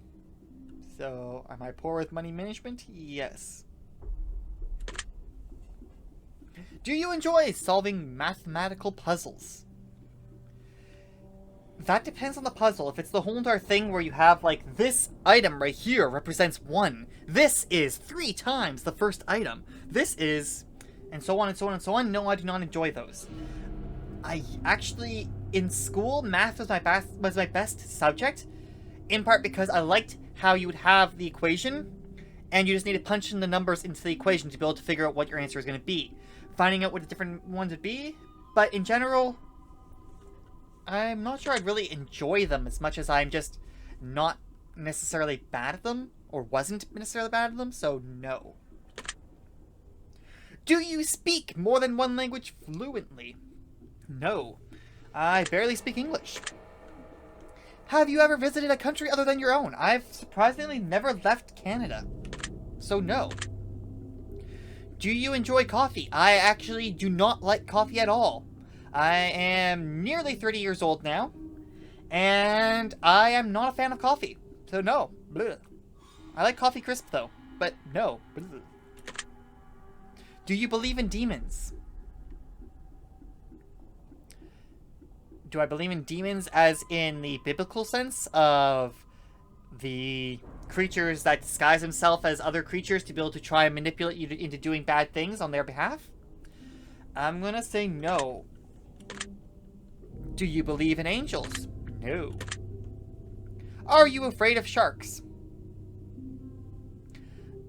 So, am I poor with money management? Yes. Do you enjoy solving mathematical puzzles? That depends on the puzzle. If it's the whole entire thing where you have, like, this item right here represents 1. This is 3 times the first item. This is... and so on and so on and so on. No, I do not enjoy those. I actually, in school, math was my best subject. In part because I liked how you would have the equation, and you just need to punch in the numbers into the equation to be able to figure out what your answer is going to be. Finding out what the different ones would be, but in general, I'm not sure I'd really enjoy them as much as I'm just not necessarily bad at them, or wasn't necessarily bad at them, so no. Do you speak more than one language fluently? No. I barely speak English. Have you ever visited a country other than your own? I've surprisingly never left Canada, so no. Do you enjoy coffee? I actually do not like coffee at all. I am nearly 30 years old now, and I am not a fan of coffee, so no. Blech. I like coffee crisp though, but no. Blech. Do you believe in demons? Do I believe in demons as in the biblical sense of the creatures that disguise themselves as other creatures to be able to try and manipulate you into doing bad things on their behalf? I'm gonna say no. Do you believe in angels? No. Are you afraid of sharks?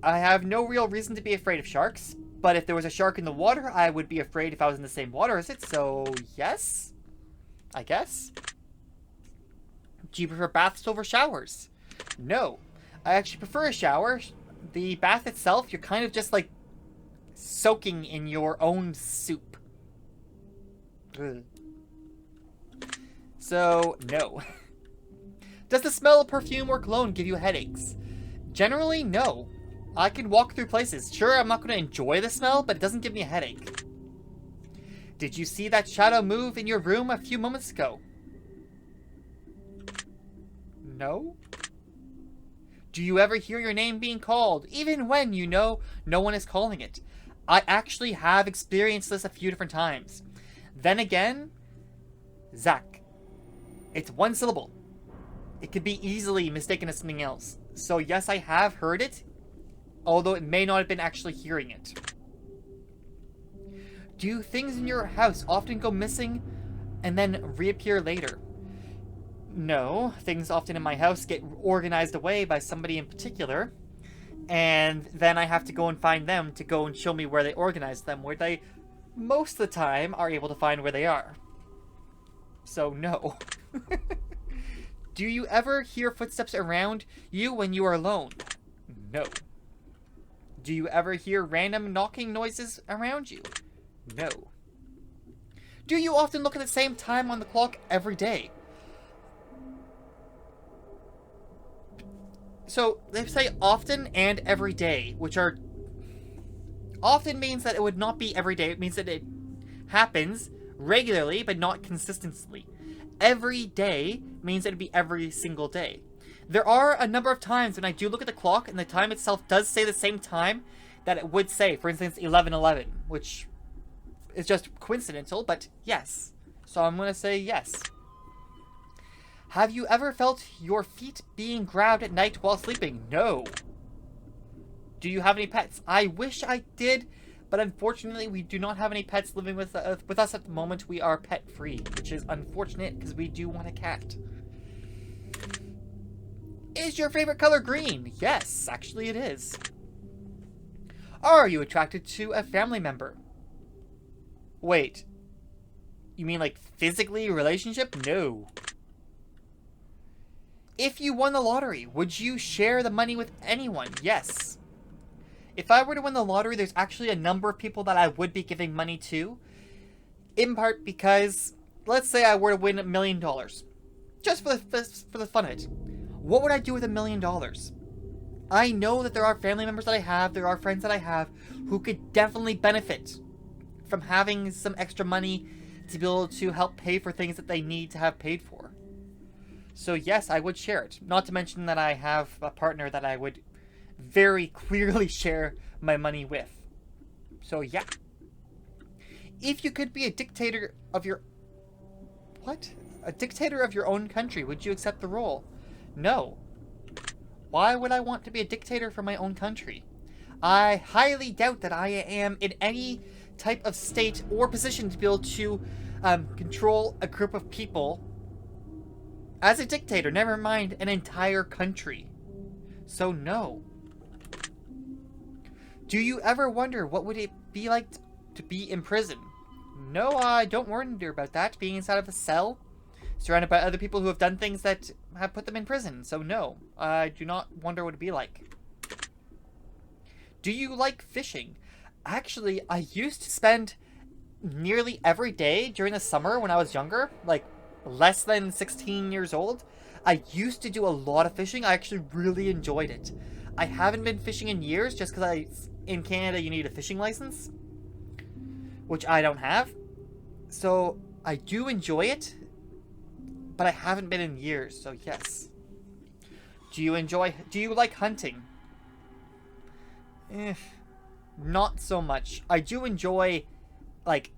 I have no real reason to be afraid of sharks, but if there was a shark in the water, I would be afraid if I was in the same water as it, so yes, I guess. Do you prefer baths over showers? No. I actually prefer a shower. The bath itself, you're kind of just like soaking in your own soup. Ugh. So, no. Does the smell of perfume or cologne give you headaches? Generally, no. I can walk through places. Sure, I'm not going to enjoy the smell, but it doesn't give me a headache. Did you see that shadow move in your room a few moments ago? No? Do you ever hear your name being called, even when you know no one is calling it? I actually have experienced this a few different times. Then again, Zach. It's one syllable. It could be easily mistaken as something else. So yes, I have heard it, although it may not have been actually hearing it. Do things in your house often go missing and then reappear later? No, things often in my house get organized away by somebody in particular, and then I have to go and find them to go and show me where they organized them, where they, most of the time, are able to find where they are. So, no. Do you ever hear footsteps around you when you are alone? No. Do you ever hear random knocking noises around you? No. Do you often look at the same time on the clock every day? So, they say often and every day, which are... Often means that it would not be every day. It means that it happens regularly, but not consistently. Every day means it'd be every single day. There are a number of times when I do look at the clock, and the time itself does say the same time that it would say. For instance, 11:11, which is just coincidental, but yes. So I'm going to say yes. Have you ever felt your feet being grabbed at night while sleeping? No. Do you have any pets? I wish I did, But unfortunately, we do not have any pets living with us at the moment. We are pet free, which is unfortunate because we do want a cat. Is your favorite color green? Yes, actually it is. Are you attracted to a family member? Wait. You mean like physically relationship? No. If you won the lottery, would you share the money with anyone? Yes. If I were to win the lottery, there's actually a number of people that I would be giving money to. In part because, let's say I were to win $1 million. Just for the fun of it. What would I do with $1 million? I know that there are family members that I have, there are friends that I have, who could definitely benefit from having some extra money to be able to help pay for things that they need to have paid for. So yes, I would share it. Not to mention that I have a partner that I would very clearly share my money with. So yeah. If you could be a dictator of your... What? A dictator of your own country, would you accept the role? No. Why would I want to be a dictator for my own country? I highly doubt that I am in any type of state or position to be able to control a group of people as a dictator, never mind an entire country. So no. Do you ever wonder what would it be like to be in prison? No, I don't wonder about that. Being inside of a cell, surrounded by other people who have done things that have put them in prison. So no, I do not wonder what it'd be like. Do you like fishing? Actually, I used to spend nearly every day during the summer when I was younger, like less than 16 years old. I used to do a lot of fishing. I actually really enjoyed it. I haven't been fishing in years just because in Canada you need a fishing license, which I don't have. So I do enjoy it, but I haven't been in years, so yes. Do you like hunting? Not so much. I do enjoy, like,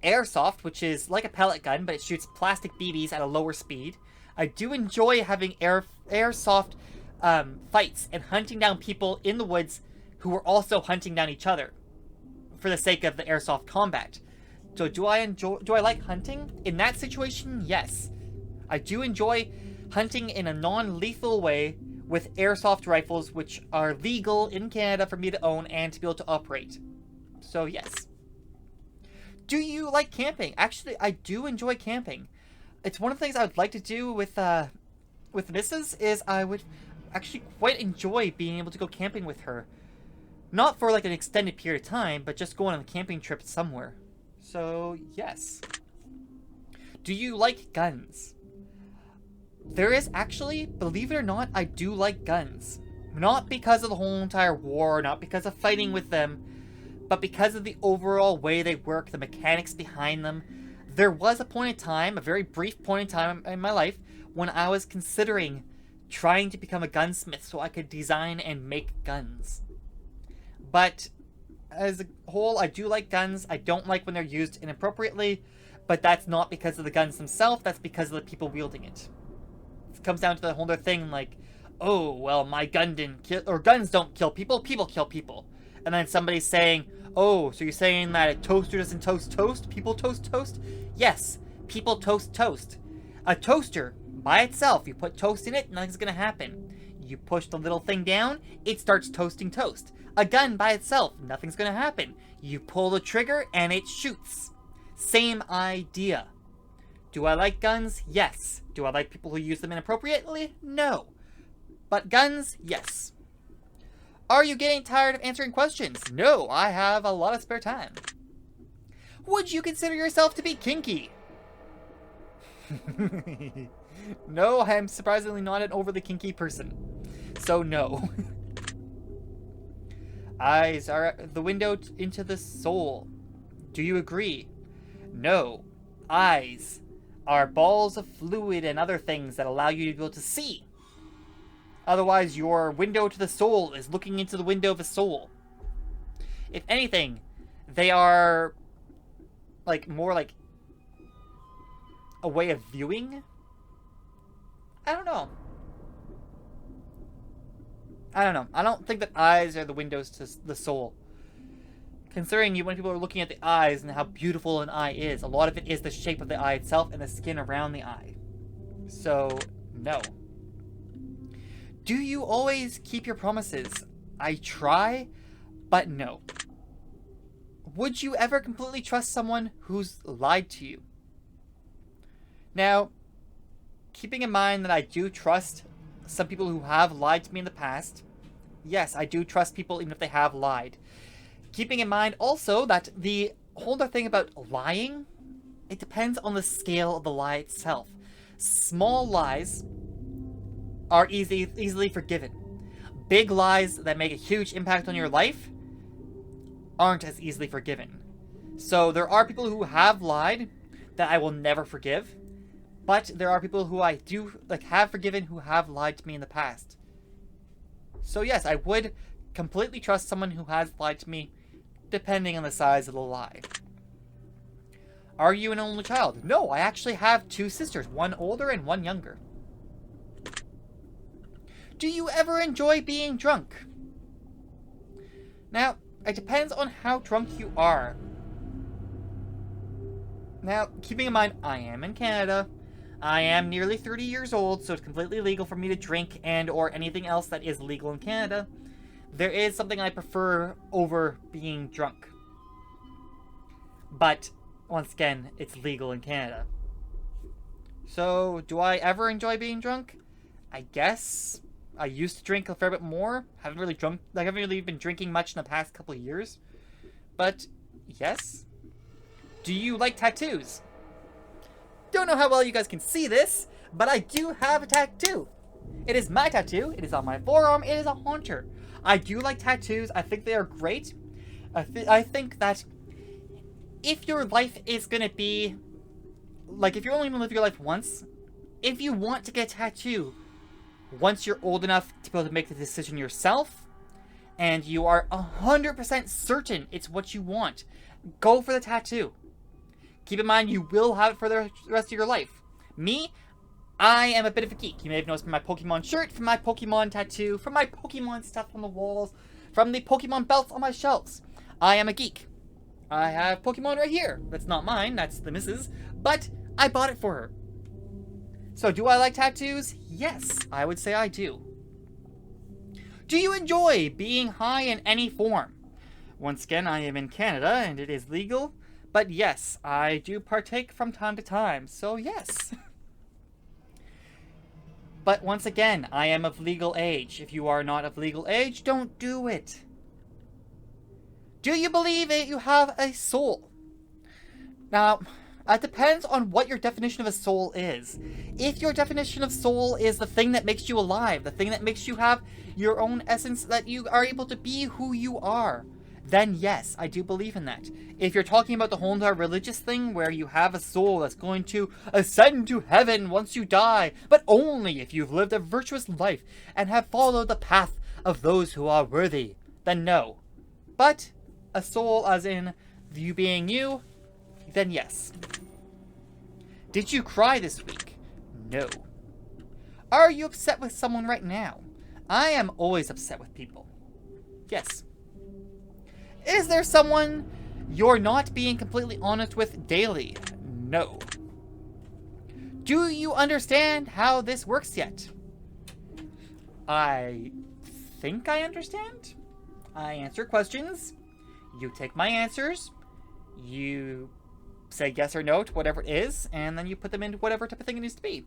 airsoft, which is like a pellet gun, but it shoots plastic BBs at a lower speed. I do enjoy having airsoft fights and hunting down people in the woods who are also hunting down each other for the sake of the airsoft combat. So do I like hunting? In that situation, yes. I do enjoy hunting in a non-lethal way with airsoft rifles, which are legal in Canada for me to own and to be able to operate. So yes. Do you like camping? Actually, I do enjoy camping. It's one of the things I would like to do with Mrs. is I would actually quite enjoy being able to go camping with her. Not for like an extended period of time, but just going on a camping trip somewhere. So, yes. Do you like guns? There is actually, believe it or not, I do like guns. Not because of the whole entire war, not because of fighting with them, but because of the overall way they work, the mechanics behind them. There was a point in time, a very brief point in time in my life, when I was considering trying to become a gunsmith so I could design and make guns. But as a whole, I do like guns. I don't like when they're used inappropriately, but that's not because of the guns themselves, that's because of the people wielding it. It comes down to the whole other thing like, oh, well, my gun didn't kill, or guns don't kill people, people kill people. And then somebody's saying, oh, so you're saying that a toaster doesn't toast toast? People toast toast? Yes, people toast toast. A toaster, by itself, you put toast in it, nothing's gonna happen. You push the little thing down, it starts toasting toast. A gun by itself, nothing's gonna happen. You pull the trigger and it shoots. Same idea. Do I like guns? Yes. Do I like people who use them inappropriately? No. But guns, yes. Are you getting tired of answering questions? No, I have a lot of spare time. Would you consider yourself to be kinky? No, I am surprisingly not an overly kinky person. So no. Eyes are the window into the soul. Do you agree? No. Eyes are balls of fluid and other things that allow you to be able to see. Otherwise, your window to the soul is looking into the window of a soul. If anything, they are like more like a way of viewing. I don't know. I don't think that eyes are the windows to the soul. Considering you, when people are looking at the eyes and how beautiful an eye is, a lot of it is the shape of the eye itself and the skin around the eye. So, no. Do you always keep your promises? I try, but no. Would you ever completely trust someone who's lied to you? Now, keeping in mind that I do trust some people who have lied to me in the past, yes, I do trust people even if they have lied. Keeping in mind also that the whole other thing about lying, it depends on the scale of the lie itself. Small lies are easily forgiven. Big lies that make a huge impact on your life aren't as easily forgiven. So there are people who have lied that I will never forgive, but there are people who I do have forgiven who have lied to me in the past. So yes, I would completely trust someone who has lied to me, depending on the size of the lie. Are you an only child? No, I actually have 2 sisters, one older and one younger. Do you ever enjoy being drunk? Now, it depends on how drunk you are. Now, keeping in mind, I am in Canada. I am nearly 30 years old, so it's completely legal for me to drink and or anything else that is legal in Canada. There is something I prefer over being drunk. But, once again, it's legal in Canada. So, do I ever enjoy being drunk? I guess. I used to drink a fair bit more. I haven't really been drinking much in the past couple of years. But, yes. Do you like tattoos? Don't know how well you guys can see this, but I do have a tattoo. It is my tattoo. It is on my forearm. It is a haunter. I do like tattoos. I think they are great. I think that if your life is going to be... if you're only going to live your life once, if you want to get a tattoo, once you're old enough to be able to make the decision yourself, and you are 100% certain it's what you want, go for the tattoo. Keep in mind, you will have it for the rest of your life. Me, I am a bit of a geek. You may have noticed from my Pokemon shirt, from my Pokemon tattoo, from my Pokemon stuff on the walls, from the Pokemon belts on my shelves. I am a geek. I have Pokemon right here. That's not mine, that's the missus, but I bought it for her. So do I like tattoos? Yes, I would say I do. Do you enjoy being high in any form? Once again, I am in Canada and it is legal, but yes, I do partake from time to time, so yes. But once again, I am of legal age. If you are not of legal age, don't do it. Do you believe that you have a soul? Now, it depends on what your definition of a soul is. If your definition of soul is the thing that makes you alive, the thing that makes you have your own essence, that you are able to be who you are, then yes, I do believe in that. If you're talking about the whole entire religious thing where you have a soul that's going to ascend to heaven once you die, but only if you've lived a virtuous life and have followed the path of those who are worthy, then no. But a soul as in you being you, then yes. Did you cry this week? No. Are you upset with someone right now? I am always upset with people. Yes. Is there someone you're not being completely honest with daily? No. Do you understand how this works yet? I think I understand. I answer questions. You take my answers. You say yes or no to whatever it is, and then you put them into whatever type of thing it needs to be.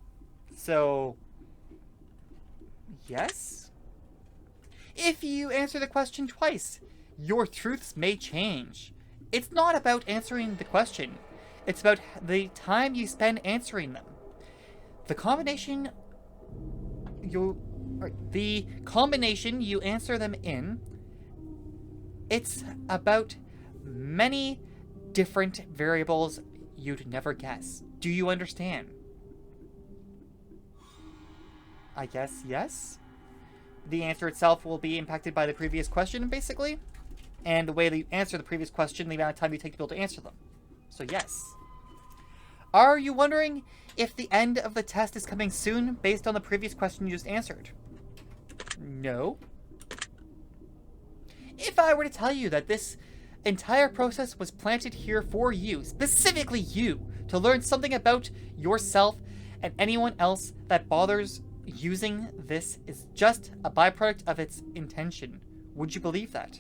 So, yes? If you answer the question twice, your truths may change. It's not about answering the question. It's about the time you spend answering them. The combination you answer them in, it's about many different variables you'd never guess. Do you understand? I guess yes. The answer itself will be impacted by the previous question, basically. And the way that you answer the previous question, the amount of time you take to be able to answer them. So yes. Are you wondering if the end of the test is coming soon based on the previous question you just answered? No. If I were to tell you that this entire process was planted here for you, specifically you, to learn something about yourself, and anyone else that bothers using this is just a byproduct of its intention. Would you believe that?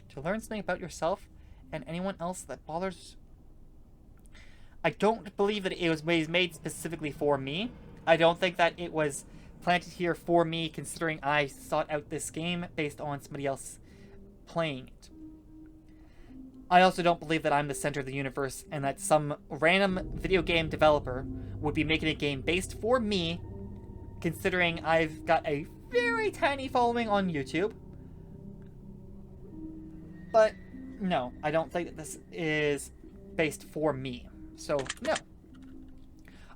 To learn something about yourself and anyone else that bothers... I don't believe that it was made specifically for me. I don't think that it was planted here for me, considering I sought out this game based on somebody else playing it. I also don't believe that I'm the center of the universe and that some random video game developer would be making a game based for me, considering I've got a very tiny following on YouTube. But no, I don't think that this is based for me. So, no.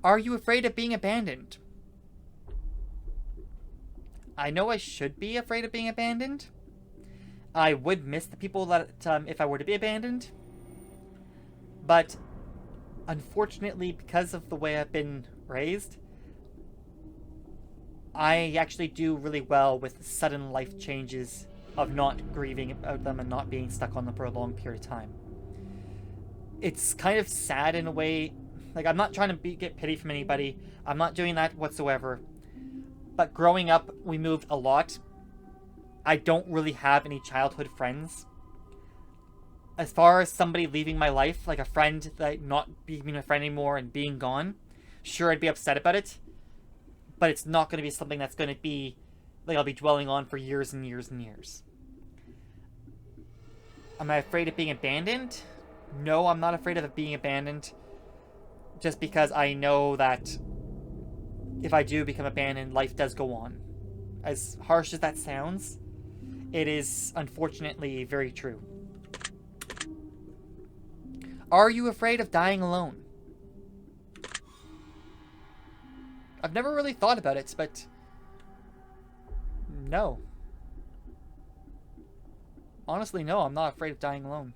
Are you afraid of being abandoned? I know I should be afraid of being abandoned. I would miss the people that, if I were to be abandoned. But, unfortunately, because of the way I've been raised, I actually do really well with sudden life changes of not grieving about them and not being stuck on them for a long period of time. It's kind of sad in a way. Like, I'm not trying to get pity from anybody. I'm not doing that whatsoever. But growing up, we moved a lot. I don't really have any childhood friends. As far as somebody leaving my life, like a friend that not being a friend anymore and being gone, sure, I'd be upset about it. But it's not going to be something that's going to be, like, I'll be dwelling on for years and years and years. Am I afraid of being abandoned? No, I'm not afraid of being abandoned. Just because I know that if I do become abandoned, life does go on. As harsh as that sounds, it is unfortunately very true. Are you afraid of dying alone? I've never really thought about it, but no. Honestly, no, I'm not afraid of dying alone.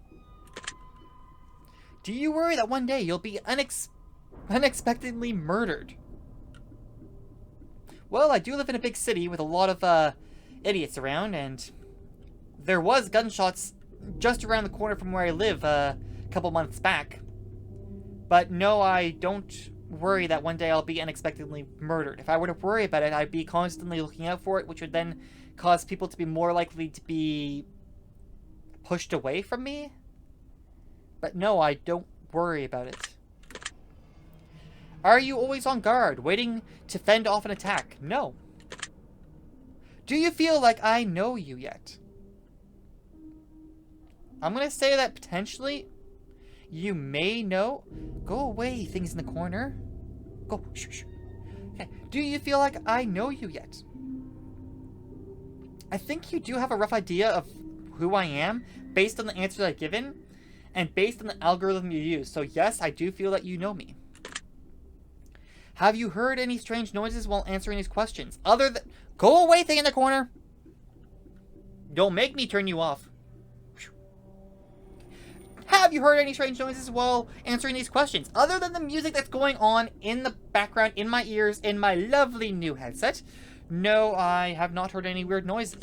Do you worry that one day you'll be unexpectedly murdered? Well, I do live in a big city with a lot of idiots around, and there was gunshots just around the corner from where I live a couple months back. But no, I don't worry that one day I'll be unexpectedly murdered. If I were to worry about it, I'd be constantly looking out for it, which would then cause people to be more likely to be pushed away from me. But no, I don't worry about it. Are you always on guard, waiting to fend off an attack? No. Do you feel like I know you yet? I'm going to say that potentially you may know. Go away, things in the corner. Go. Shh, shh. Okay. Do you feel like I know you yet? I think you do have a rough idea of who I am based on the answers I've given and based on the algorithm you use. So yes, I do feel that you know me. Have you heard any strange noises while answering these questions? Other than... Go away, thing in the corner! Don't make me turn you off. Have you heard any strange noises while answering these questions? Other than the music that's going on in the background, in my ears, in my lovely new headset? No, I have not heard any weird noises.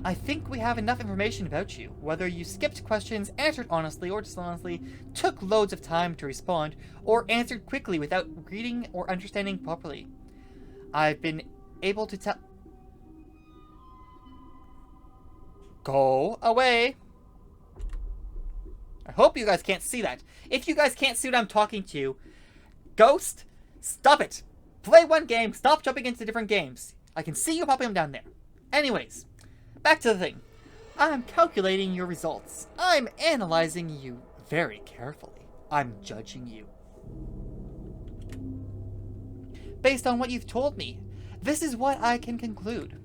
I think we have enough information about you. Whether you skipped questions, answered honestly or dishonestly, took loads of time to respond, or answered quickly without reading or understanding properly. I've been able to tell... Go away! I hope you guys can't see that. If you guys can't see what I'm talking to, Ghost, stop it! Play one game, stop jumping into different games. I can see you popping them down there. Anyways, back to the thing. I'm calculating your results. I'm analyzing you very carefully. I'm judging you. Based on what you've told me, this is what I can conclude.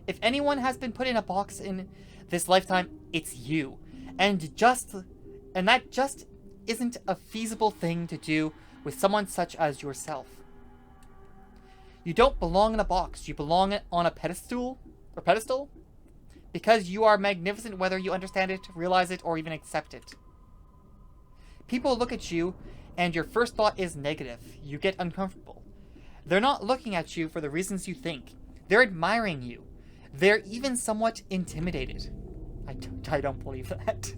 If anyone has been put in a box in this lifetime, it's you. And that just isn't a feasible thing to do with someone such as yourself. You don't belong in a box. You belong on a pedestal, because you are magnificent whether you understand it, realize it, or even accept it. People look at you, and your first thought is negative. You get uncomfortable. They're not looking at you for the reasons you think. They're admiring you. They're even somewhat intimidated. I don't believe that.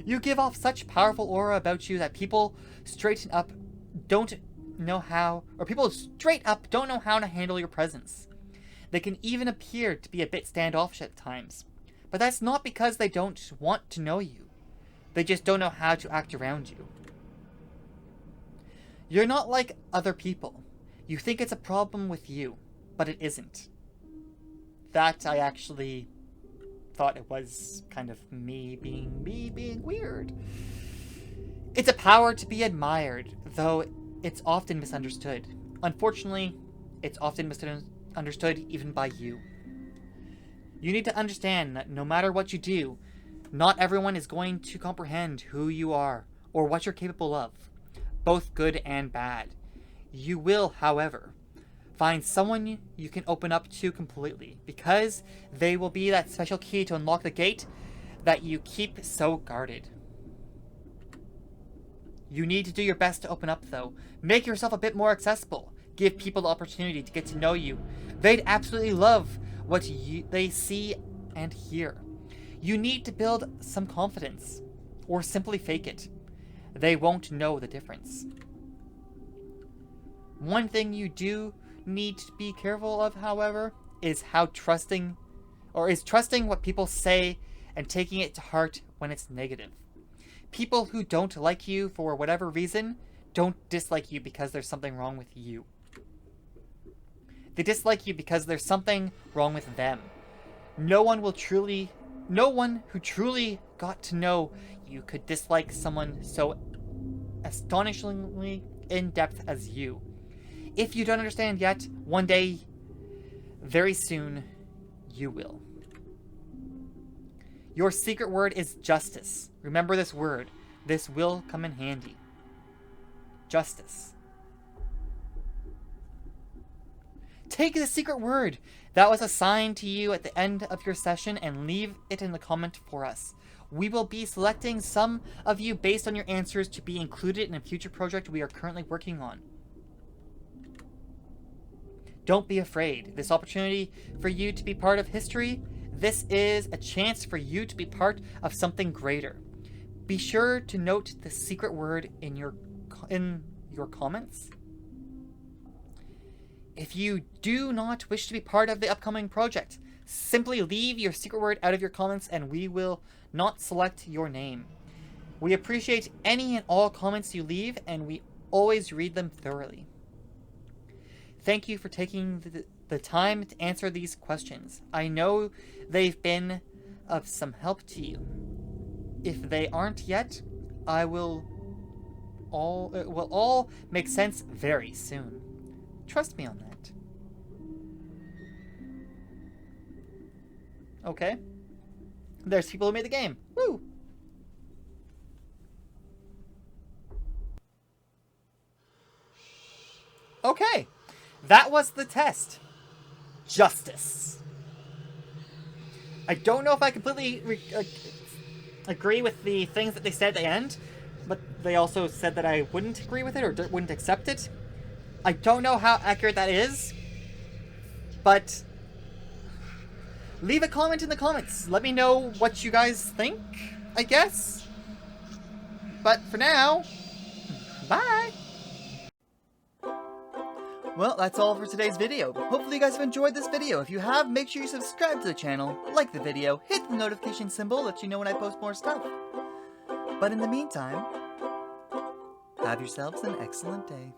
You give off such powerful aura about you that people straight up don't know how to handle your presence. They can even appear to be a bit standoffish at times. But that's not because they don't want to know you. They just don't know how to act around you. You're not like other people. You think it's a problem with you, but it isn't. That I actually thought it was kind of me being weird. It's a power to be admired, though it's often misunderstood. Unfortunately, it's often misunderstood even by you. You need to understand that no matter what you do, not everyone is going to comprehend who you are or what you're capable of, both good and bad. You will, however, find someone you can open up to completely, because they will be that special key to unlock the gate that you keep so guarded. You need to do your best to open up, though. Make yourself a bit more accessible. Give people the opportunity to get to know you. They'd absolutely love what they see and hear. You need to build some confidence, or simply fake it. They won't know the difference. One thing you do need to be careful of, however, is trusting what people say and taking it to heart when it's negative. People who don't like you for whatever reason don't dislike you because there's something wrong with you. They dislike you because there's something wrong with them. No one who truly got to know you could dislike someone so astonishingly in-depth as you. If you don't understand yet, one day, very soon, you will. Your secret word is justice. Remember this word. This will come in handy. Justice. Take the secret word that was assigned to you at the end of your session and leave it in the comment for us. We will be selecting some of you based on your answers to be included in a future project we are currently working on. Don't be afraid. This opportunity for you to be part of history, this is a chance for you to be part of something greater. Be sure to note the secret word in your comments. If you do not wish to be part of the upcoming project, simply leave your secret word out of your comments and we will not select your name. We appreciate any and all comments you leave and we always read them thoroughly. Thank you for taking the time to answer these questions. I know they've been of some help to you. If they aren't yet, it will all make sense very soon. Trust me on that. Okay. There's people who made the game. Woo! Okay. That was the test. Justice. I don't know if I completely agree with the things that they said at the end, but they also said that I wouldn't agree with it or wouldn't accept it. I don't know how accurate that is, but leave a comment in the comments. Let me know what you guys think, I guess. But for now, bye! Well, that's all for today's video. Hopefully you guys have enjoyed this video. If you have, make sure you subscribe to the channel, like the video, hit the notification symbol, let you know when I post more stuff. But in the meantime, have yourselves an excellent day.